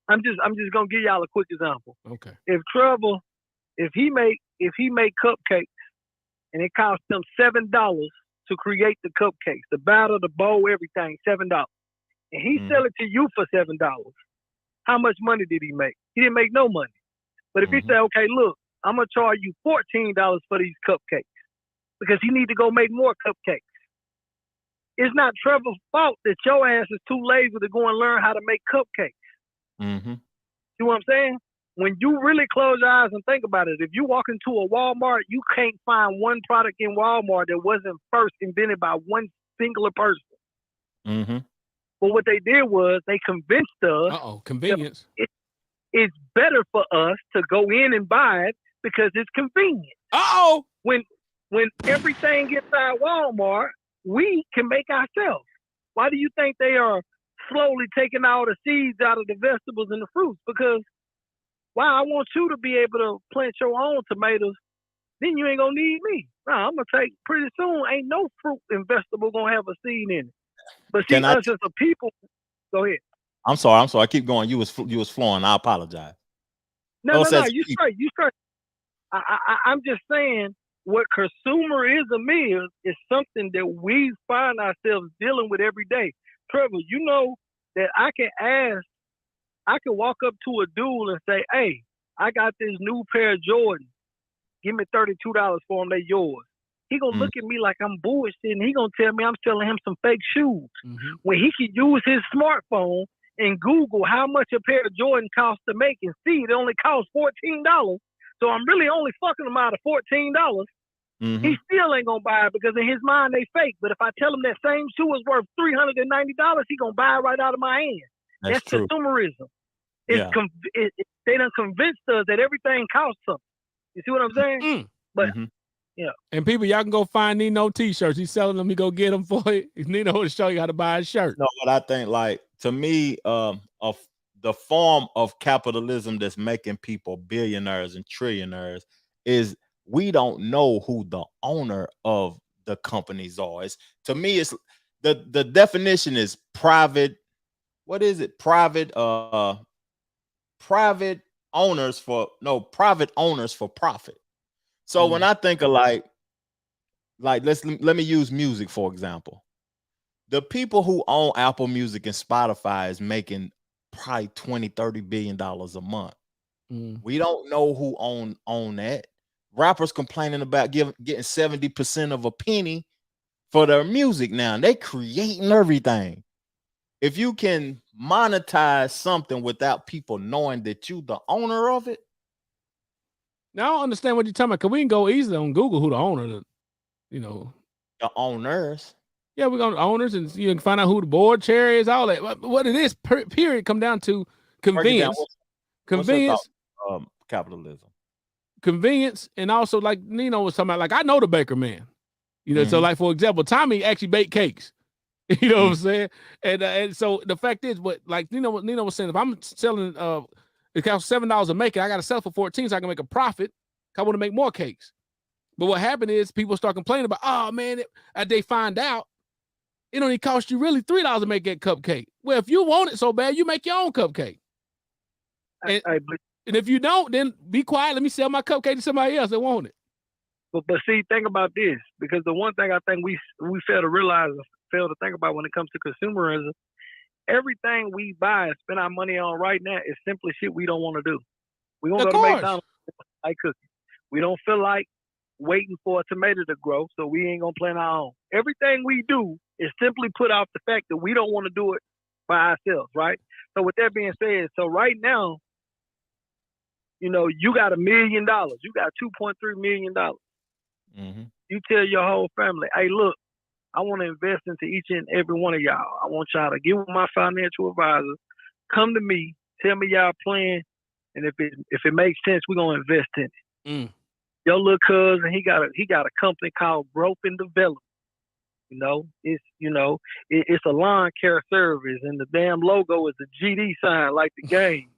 I'm just gonna give y'all a quick example. Okay. If Trevor, if he make cupcakes and it costs them $7 to create the cupcakes, the batter, the bowl, everything, $7, and he sell it to you for $7, how much money did he make? He didn't make no money. But if he say, okay, look, I'm gonna charge you $14 for these cupcakes because he need to go make more cupcakes. It's not Trevor's fault that your ass is too lazy to go and learn how to make cupcakes. Mm-hmm. You know what I'm saying? When you really close your eyes and think about it, if you walk into a Walmart, you can't find one product in Walmart that wasn't first invented by one singular person. Mm-hmm. But what they did was they convinced us. Convenience. It's better for us to go in and buy it because it's convenient. When everything gets at Walmart, we can make ourselves. Why do you think they are slowly taking all the seeds out of the vegetables and the fruits? Because, I want you to be able to plant your own tomatoes. Then you ain't going to need me. No, I'm going to take, pretty soon, ain't no fruit and vegetable going to have a seed in it. But see, us as a people, go ahead. I'm sorry. Keep going. You was flowing. I apologize. No, you straight. I'm just saying what consumerism is something that we find ourselves dealing with every day. Trevor, you know that I can walk up to a dude and say, hey, I got this new pair of Jordans. Give me $32 for them. They yours. He gonna look at me like I'm bullshitting. He gonna tell me I'm selling him some fake shoes. When he can use his smartphone and Google how much a pair of Jordan costs to make and see it only costs $14. So I'm really only fucking him out of $14. He still ain't gonna buy it because in his mind they fake. But if I tell him that same shoe is worth $390, he gonna buy it right out of my hand. That's true. Consumerism. They done convinced us that everything costs something. You see what I'm saying? But yeah. And people, y'all can go find Nino t-shirts. He's selling them. You go get them for you. Nino will show you how to buy a shirt. No, what I think, like, to me, of the form of capitalism that's making people billionaires and trillionaires is we don't know who the owner of the companies are. To me, it's the definition is private. What is it? Private owners for profit. So when I think of like let me use music for example. The people who own Apple Music and Spotify is making probably $20-30 billion a month. We don't know who own that. Rappers complaining about getting 70% of a penny for their music now. They creating everything. If you can monetize something without people knowing that you the owner of it. Now I don't understand what you're talking about, because we can go easily on Google who the owner, the owners. Yeah, we're going to owners, and you can find out who the board chair is, all that. What it is, period, come down to convenience. Convenience. Capitalism. Convenience, and also like Nino was talking about, like I know the baker man. So like for example, Tommy actually baked cakes. You know what I'm saying? And so the fact is, what like Nino was saying, if I'm selling it costs $7 a make it, I gotta sell for $14 so I can make a profit. I want to make more cakes. But what happened is people start complaining about, oh man, they find out it only cost you really $3 to make that cupcake. Well, if you want it so bad, you make your own cupcake. And if you don't, then be quiet. Let me sell my cupcake to somebody else that want it. But see, think about this, because the one thing I think we fail to realize, fail to think about when it comes to consumerism, everything we buy and spend our money on right now is simply shit we don't want to do. We won't go to McDonald's like cooking. We don't feel like waiting for a tomato to grow, so we ain't gonna plant our own. Everything we do It's simply put off the fact that we don't want to do it by ourselves, right? So with that being said, so right now, you know, you got $1 million. You got $2.3 million. Mm-hmm. You tell your whole family, hey, look, I want to invest into each and every one of y'all. I want y'all to get with my financial advisor, come to me, tell me y'all plan, and if it makes sense, we're gonna invest in it. Mm. Your little cousin, he got a company called Growth and Development. You know, it's a lawn care service, and the damn logo is a GD sign like the game.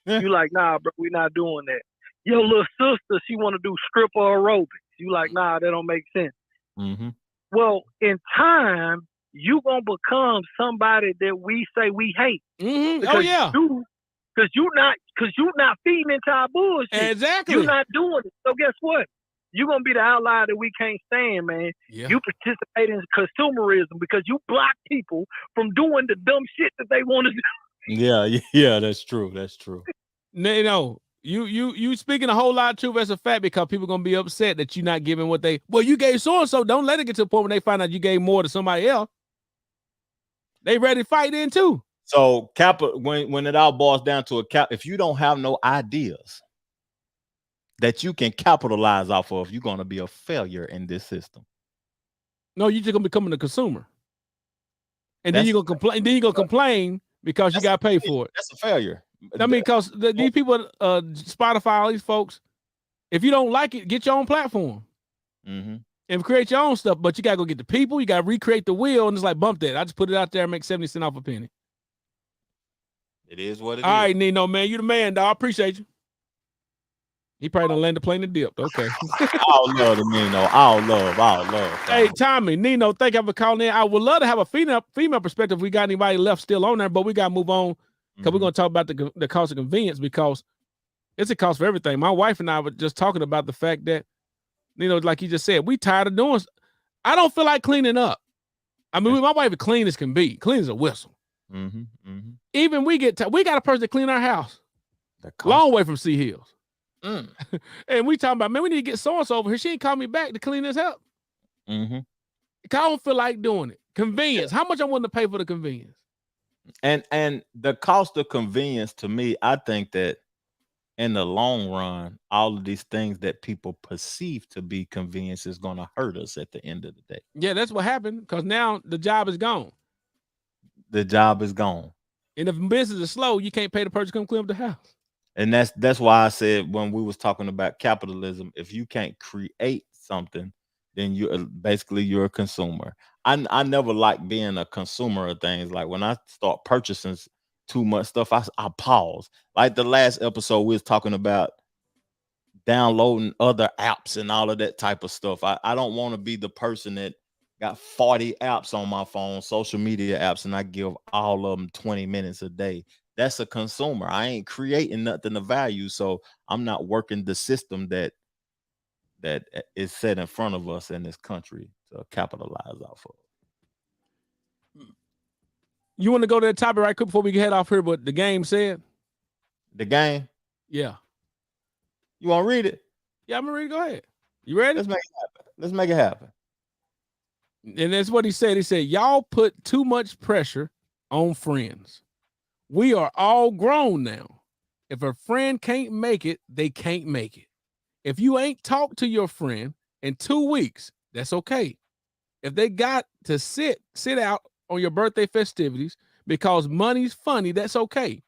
You like, nah, bro, we're not doing that. Your little sister, she want to do stripper aerobics. You like, nah, that don't make sense. Mm-hmm. Well, in time, you gonna become somebody that we say we hate. Mm-hmm. Oh yeah. Because you not feeding into our bullshit. Exactly. You're not doing it. So guess what? You're gonna be the outlier that we can't stand, man. Yeah. You participate in consumerism because you block people from doing the dumb shit that they want to do. Yeah, that's true. That's true. No, you speaking a whole lot of truth as a fact, because people gonna be upset that you're not giving what they. Well, you gave so and so. Don't let it get to the point when they find out you gave more to somebody else. They ready to fight in too. So when it all boils down to if you don't have no ideas that you can capitalize off of, you're gonna be a failure in this system. No, you're just gonna become a consumer, and then you're gonna complain. Then you're gonna complain because you got paid for it. That's a failure. I mean, because these people, Spotify, all these folks, if you don't like it, get your own platform and create your own stuff. But you gotta go get the people. You gotta recreate the wheel, and it's like bump that. I just put it out there and make 70 cents off a penny. It is what it is. All right, Nino, man, you the man, dog. I appreciate you. He probably done landed the plane and dipped. Okay. I'll love the Nino. I'll love. Hey, Tommy, Nino, thank you for calling in. I would love to have a female perspective if we got anybody left still on there, but we got to move on because we're going to talk about the cost of convenience, because it's a cost for everything. My wife and I were just talking about the fact that, you know, like you just said, we tired of doing. I don't feel like cleaning up. I mean, my wife is clean as can be. Clean as a whistle. Even we got a person to clean our house. Long way from Sea Hills. And we talking about, man, we need to get so-and-so over here. She ain't called me back to clean this up. I don't feel like doing it. Convenience. How much I want to pay for the convenience? And the cost of convenience, to me, I think that in the long run, all of these things that people perceive to be convenience is going to hurt us at the end of the day. Yeah, that's what happened, because now the job is gone. The job is gone. And if business is slow, you can't pay the person to come clean up the house. And that's why I said when we was talking about capitalism, if you can't create something, then you're a consumer. I never like being a consumer of things. Like when I start purchasing too much stuff, I pause. Like the last episode, we was talking about downloading other apps and all of that type of stuff. I don't want to be the person that got 40 apps on my phone, social media apps, and I give all of them 20 minutes a day. That's a consumer. I ain't creating nothing of value, so I'm not working the system that is set in front of us in this country to capitalize off of. You want to go to the topic right quick before we head off here? What the game said? The game? Yeah. You want to read it? Yeah, I'm gonna read it. Go ahead. You ready? Let's make it happen. And that's what he said. He said, y'all put too much pressure on friends. We are all grown now. If a friend can't make it, they can't make it. If you ain't talked to your friend in 2 weeks, that's okay. If they got to sit out on your birthday festivities because money's funny, that's okay.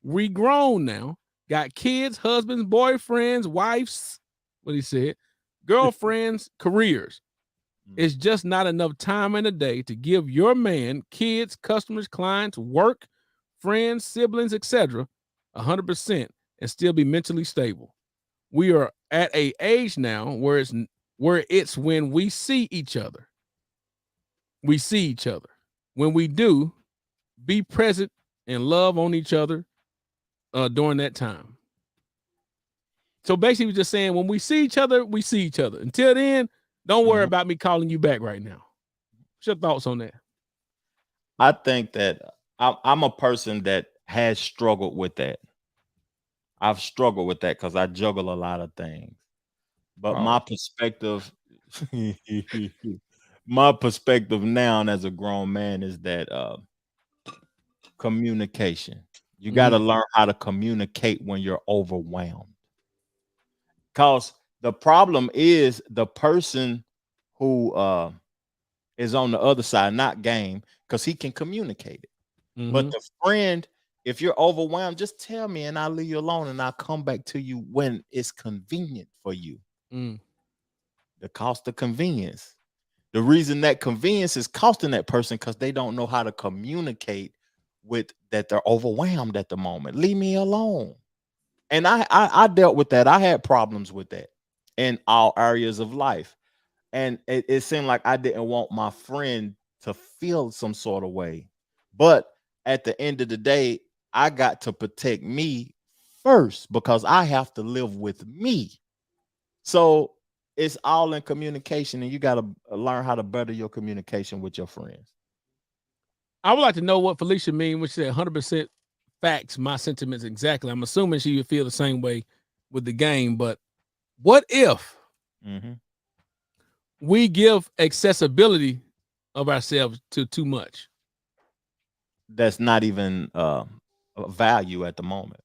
We grown now, got kids, husbands, boyfriends, wives, what he said, girlfriends, careers. It's just not enough time in a day to give your man, kids, customers, clients, work, friends, siblings, etc., 100% and still be mentally stable. We are at an age now where it's when we see each other. We see each other. When we do, be present and love on each other during that time. So basically, we're just saying when we see each other, we see each other. Until then, don't worry about me calling you back right now. What's your thoughts on that? I think that I'm a person that has struggled with that. I've struggled with that because I juggle a lot of things. But my perspective, My perspective now as a grown man is that communication. You got to learn how to communicate when you're overwhelmed. Because the problem is the person who is on the other side, not game, because he can communicate it. But the friend, if you're overwhelmed, just tell me and I'll leave you alone and I'll come back to you when it's convenient for you. The cost of convenience. The reason that convenience is costing that person because they don't know how to communicate with that they're overwhelmed at the moment. Leave me alone. And I dealt with that. I had problems with that in all areas of life. And it seemed like I didn't want my friend to feel some sort of way. But at the end of the day, I got to protect me first because I have to live with me. So it's all in communication, and you got to learn how to better your communication with your friends. I would like to know what Felicia mean when she said 100% facts, my sentiments exactly. I'm assuming she would feel the same way with the game, but what if we give accessibility of ourselves to too much? That's not even a value at the moment.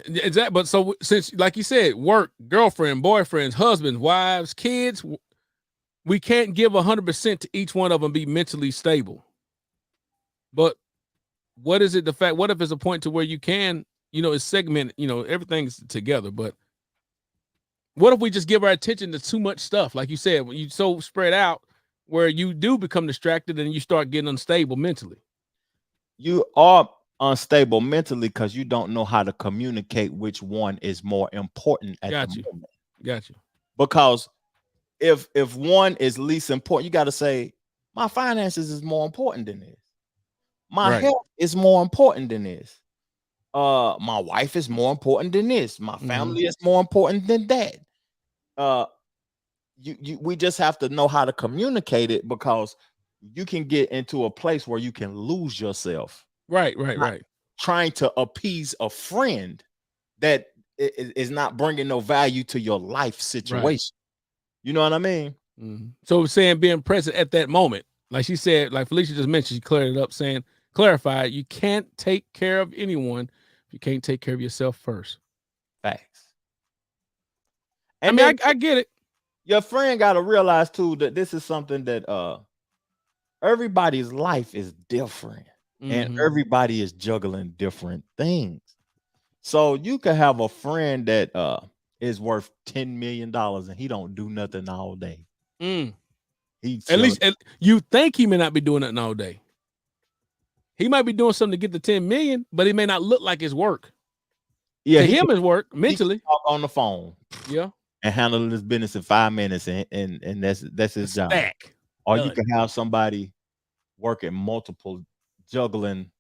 Exactly. But so since, like you said, work, girlfriend, boyfriends, husbands, wives, kids, we can't give 100% to each one of them be mentally stable. But what is it? The fact, what if it's a point to where you can, it's segmented, everything's together. But what if we just give our attention to too much stuff? Like you said, when you so spread out where you do become distracted and you start getting unstable mentally. You are unstable mentally because you don't know how to communicate which one is more important at the moment. Got you. Because if one is least important, you got to say, my finances is more important than this. My health is more important than this. My wife is more important than this. My family is more important than that. We just have to know how to communicate it, because you can get into a place where you can lose yourself. Right. Trying to appease a friend that is not bringing no value to your life situation. Right. You know what I mean? So we're saying being present at that moment, like she said, like Felicia just mentioned, she cleared it up, saying, clarified, you can't take care of anyone if you can't take care of yourself first. Facts. And I get it. Your friend got to realize too that this is something that everybody's life is different. And everybody is juggling different things. So you could have a friend that is worth $10 million and he don't do nothing all day. At least you think he may not be doing nothing all day. He might be doing something to get the 10 million, but it may not look like his work. Yeah, to him is work mentally. He can talk on the phone. Yeah. And handle his business in 5 minutes, and that's his job. Or you can have somebody working multiple juggling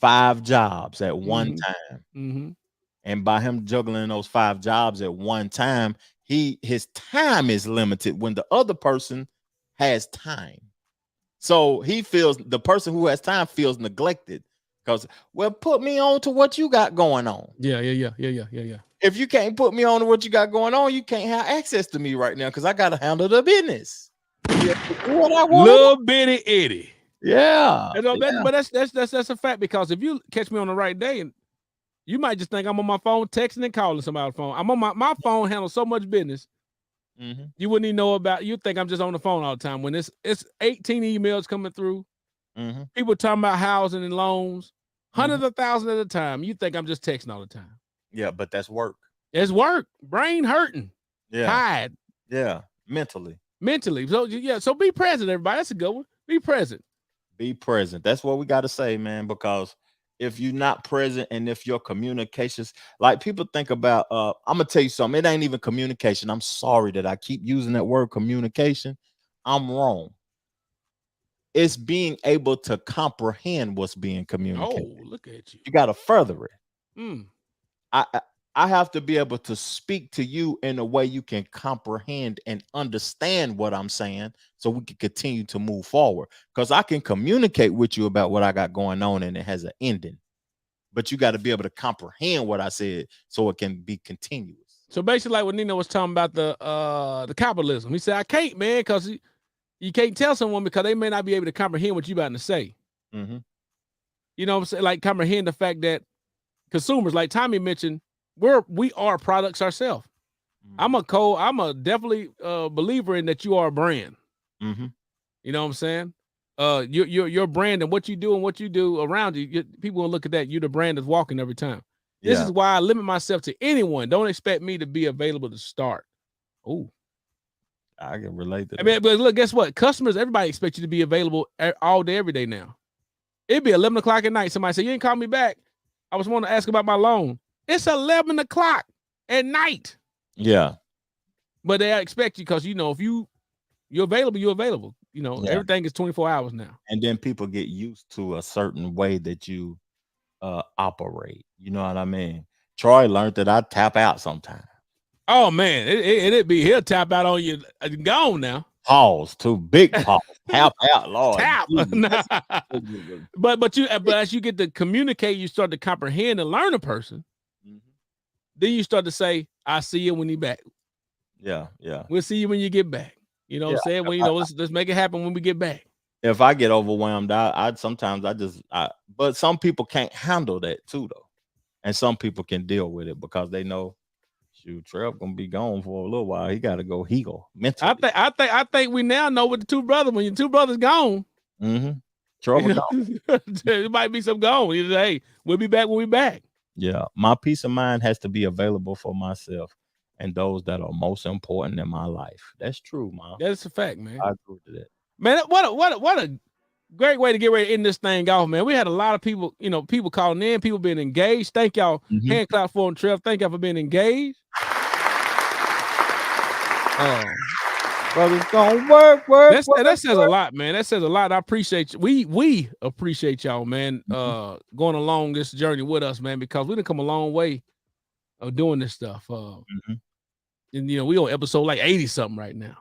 5 jobs at one time. And by him juggling those 5 jobs at one time, his time is limited when the other person has time. So the person who has time feels neglected because, well, put me on to what you got going on. Yeah. If you can't put me on to what you got going on, you can't have access to me right now because I got to handle the business. What I want. Little bitty Eddie. Yeah. But that's a fact, because if you catch me on the right day, and you might just think I'm on my phone texting and calling somebody on the phone. I'm on my phone handles so much business. You wouldn't even know about. You think I'm just on the phone all the time when it's 18 emails coming through. People talking about housing and loans, hundreds of thousands at a time. You think I'm just texting all the time. Yeah, but that's work. It's work. Brain hurting. Yeah. Tired. Yeah. Mentally. So be present, everybody. That's a good one. Be present. Be present. That's what we got to say, man, because if you're not present and if your communications, like people think about, I'm going to tell you something. It ain't even communication. I'm sorry that I keep using that word communication. I'm wrong. It's being able to comprehend what's being communicated. Oh, look at you. You got to further it. I have to be able to speak to you in a way you can comprehend and understand what I'm saying so we can continue to move forward. Because I can communicate with you about what I got going on and it has an ending. But you got to be able to comprehend what I said so it can be continuous. So basically, like what Nino was talking about the capitalism. He said, I can't, man, because You can't tell someone because they may not be able to comprehend what you about to say. Mm-hmm. You know what I'm saying? Like comprehend the fact that consumers, like Tommy mentioned, we are products ourselves. Mm-hmm. I'm a definitely believer in that you are a brand. Mm-hmm. You know what I'm saying? Your brand and what you do around you, people will look at that. You're the brand that's walking every time. This is why I limit myself to anyone. Don't expect me to be available to start. Oh, I can relate to that. I mean, but look, guess what? Customers, everybody expects you to be available all day, every day now. It'd be 11 o'clock at night. Somebody say, you ain't call me back. I was wanting to ask about my loan. It's 11 o'clock at night. Yeah. But they expect you because, you know, if you're available, you're available. You know, everything is 24 hours now. And then people get used to a certain way that you operate. You know what I mean? Troy learned that I tap out sometimes. Oh, man. He'll tap out on you. Gone now. Pause, too big pause. Tap out, Lord. Tap. But as you get to communicate, you start to comprehend and learn a person. Mm-hmm. Then you start to say, I see you when you're back. Yeah. We'll see you when you get back. You know what I'm saying? Well, you know, let's make it happen when we get back. If I get overwhelmed, I sometimes but some people can't handle that too, though. And some people can deal with it because they know, shoot, Trev gonna be gone for a little while. He got to go heal mentally. I think we now know with the two brothers. When your two brothers gone, trouble gone. There might be some gone. You say, hey, we'll be back when we back. Yeah, my peace of mind has to be available for myself and those that are most important in my life. That's true, Mom. That's a fact, man. I agree with that. Man, what a great way to get ready to end this thing off, man. We had a lot of people, you know, people calling in, people being engaged. Thank y'all. Hand clap for him, Trev. Thank y'all for being engaged. Brothers gonna work. That says a lot, man. That says a lot. I appreciate you. We appreciate y'all, man. Going along this journey with us, man, because we done come a long way of doing this stuff. And you know, we on episode like 80 something right now.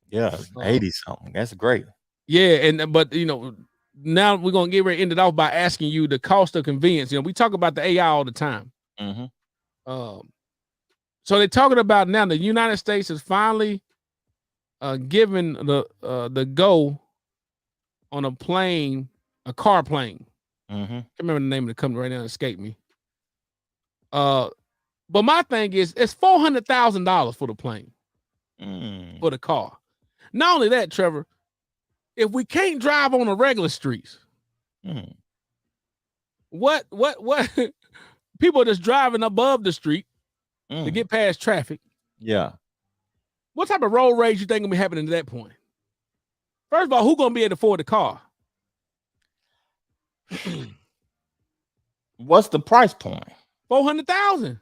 Yeah, 80 something. That's great. Yeah, but you know, now we're gonna get ready to end it off by asking you the cost of convenience. You know, we talk about the AI all the time. So they're talking about now the United States is finally given the go on a plane, a car plane. I can't remember the name of the company right now. It escaped me. But my thing is, it's $400,000 for the plane, for the car. Not only that, Trevor, if we can't drive on the regular streets, what people are just driving above the street to get past traffic. Yeah. What type of road rage you think gonna be happening at that point? First of all, who gonna be able to afford the car? What's the price point? 400,000.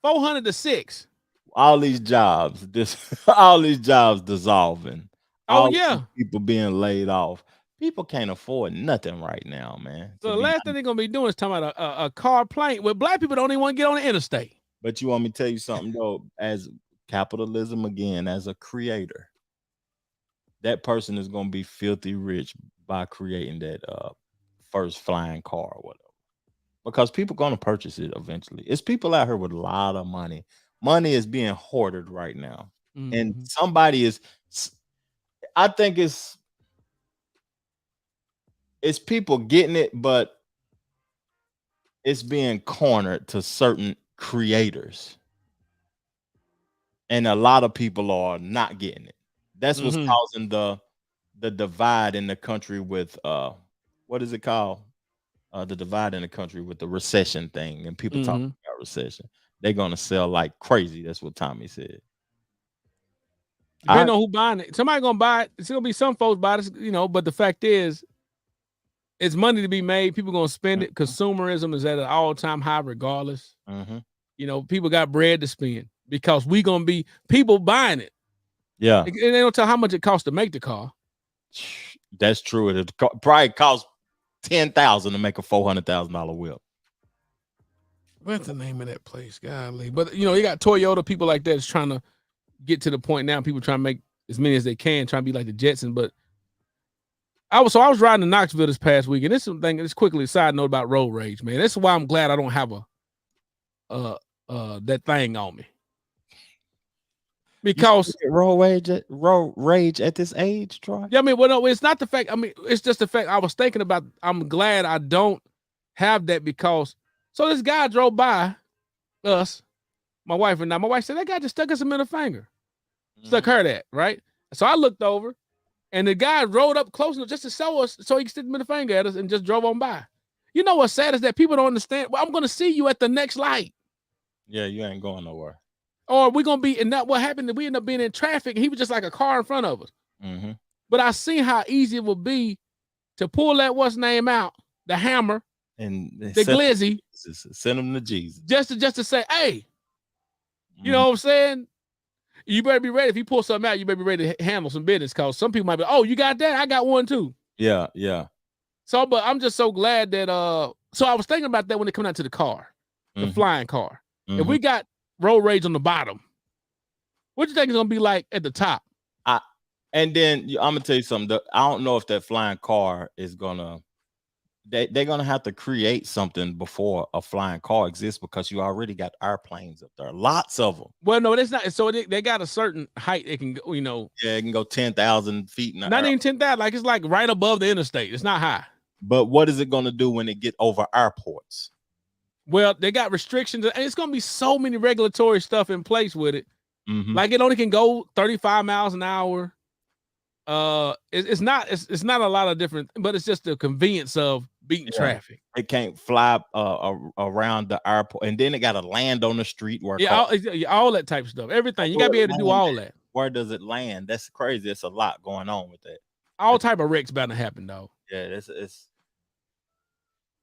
400 to 6. All these jobs, all these jobs dissolving. Oh yeah, people being laid off. People can't afford nothing right now, man. So the last thing they're gonna be doing is talking about a car plane. Well, black people don't even want to get on the interstate. But you want me to tell you something though? As capitalism again, as a creator, that person is gonna be filthy rich by creating that first flying car or whatever. Because people gonna purchase it eventually. It's people out here with a lot of money. Money is being hoarded right now. And somebody is, I think it's people getting it, but it's being cornered to certain creators. And a lot of people are not getting it. That's what's causing the divide in the country with what is it called? The divide in the country with the recession thing, and people talking about recession. They're gonna sell like crazy. That's what Tommy said. Depending on who buying it, somebody gonna buy it. It's gonna be some folks buy it, you know. But the fact is, it's money to be made. People gonna spend it. Consumerism is at an all-time high, regardless. You know, people got bread to spend because we gonna be people buying it. Yeah, and they don't tell how much it costs to make the car. That's true. It probably costs $10,000 to make a $400,000 whip. What's the name of that place? Golly. But, you know, you got Toyota, people like that is trying to get to the point now. People trying to make as many as they can, trying to be like the Jetsons. But I was riding to Knoxville this past week, and this quickly a side note about road rage, man. That's why I'm glad I don't have that thing on me. Because road rage at this age, Troy. Yeah, I mean, well, no, it's not the fact. I mean, it's just the fact I was thinking about. I'm glad I don't have that because. So this guy drove by us, my wife and I. My wife said that guy just stuck us a middle finger, stuck her that right. So I looked over, and the guy rode up close enough just to show us, so he could stick the middle finger at us, and just drove on by. You know what's sad is that people don't understand. Well, I'm going to see you at the next light. Yeah, you ain't going nowhere. Or we're going to be in that. What happened? We end up being in traffic, and he was just like a car in front of us. Mm-hmm. But I seen how easy it would be to pull that what's name out, the hammer, and the glizzy, send them to Jesus. Just to say, hey, you know what I'm saying? You better be ready. If you pull something out, you better be ready to handle some business. Cause some people might be, oh, you got that? I got one too. Yeah, yeah. So, but I'm just so glad that so I was thinking about that when it comes out to the car, the flying car. If we got road rage on the bottom, what do you think it's gonna be like at the top? And then I'm gonna tell you something. I don't know if that flying car is gonna. They're gonna have to create something before a flying car exists because you already got airplanes up there, lots of them. Well, no, that's not. So they got a certain height it can go. You know. Yeah, it can go 10,000 feet. Not even 10,000. Like it's like right above the interstate. It's not high. But what is it gonna do when it get over airports? Well, they got restrictions, and it's gonna be so many regulatory stuff in place with it. Like it only can go 35 miles an hour. It's not a lot of different, but it's just the convenience of beating traffic. It can't fly around the airport, and then it got to land on the street where all that type of stuff. Everything you got to be able to do all that. Where does it land? That's crazy. It's a lot going on with that. All type of wrecks about to happen though. Yeah, it's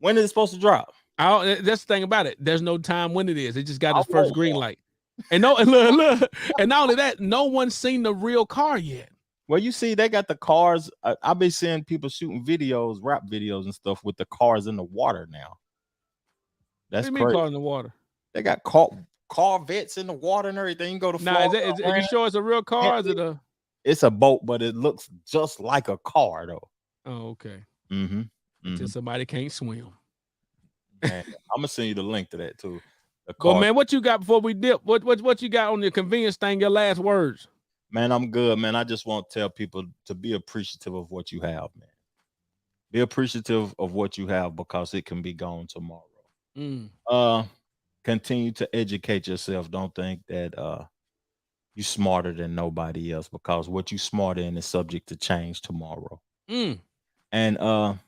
when is it supposed to drop? That's the thing about it. There's no time when it is. It just got its first green light. And look, and not only that, no one's seen the real car yet. Well, you see, they got the cars. I've been seeing people shooting videos, rap videos and stuff with the cars in the water now. That's crazy. Car in the water? They got Corvettes in the water and everything. You go to Florida. Are you sure it's a real car? Is it a? It's a boat, but it looks just like a car, though. Oh, okay. Until somebody can't swim. Man, I'm gonna send you the link to that too. Well, man, what you got before we dip? What you got on your convenience thing? Your last words. Man, I'm good, man. I just want to tell people to be appreciative of what you have, man. Be appreciative of what you have because it can be gone tomorrow. Continue to educate yourself. Don't think that you're smarter than nobody else because what you're smart in is subject to change tomorrow. And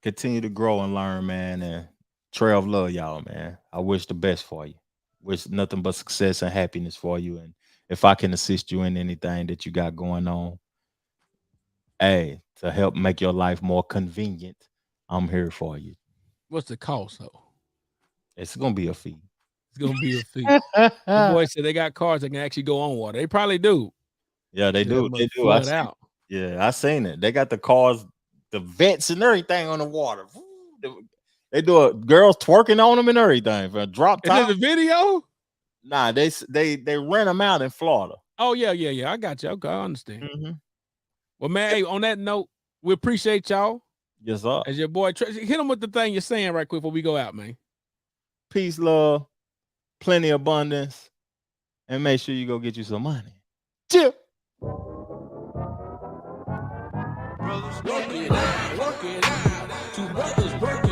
continue to grow and learn, man. And Trev, love y'all, man. I wish the best for you. Wish nothing but success and happiness for you. And if I can assist you in anything that you got going on, hey, to help make your life more convenient, I'm here for you. What's the cost, though? It's going to be a fee. It's going to be a fee. The boy said they got cars that can actually go on water. They probably do. Yeah, they do. They do. I seen it. They got the cars, the vets and everything on the water. They do girls twerking on them and everything for a drop top. Is it a video? Nah, they rent them out in Florida. Oh yeah. I got you. Okay, I understand. Well, man, hey, on that note, we appreciate y'all. Yes, sir. As your boy, hit them with the thing you're saying right quick before we go out, man. Peace, love, plenty of abundance, and make sure you go get you some money. Chill. Brothers work it out. Two brothers work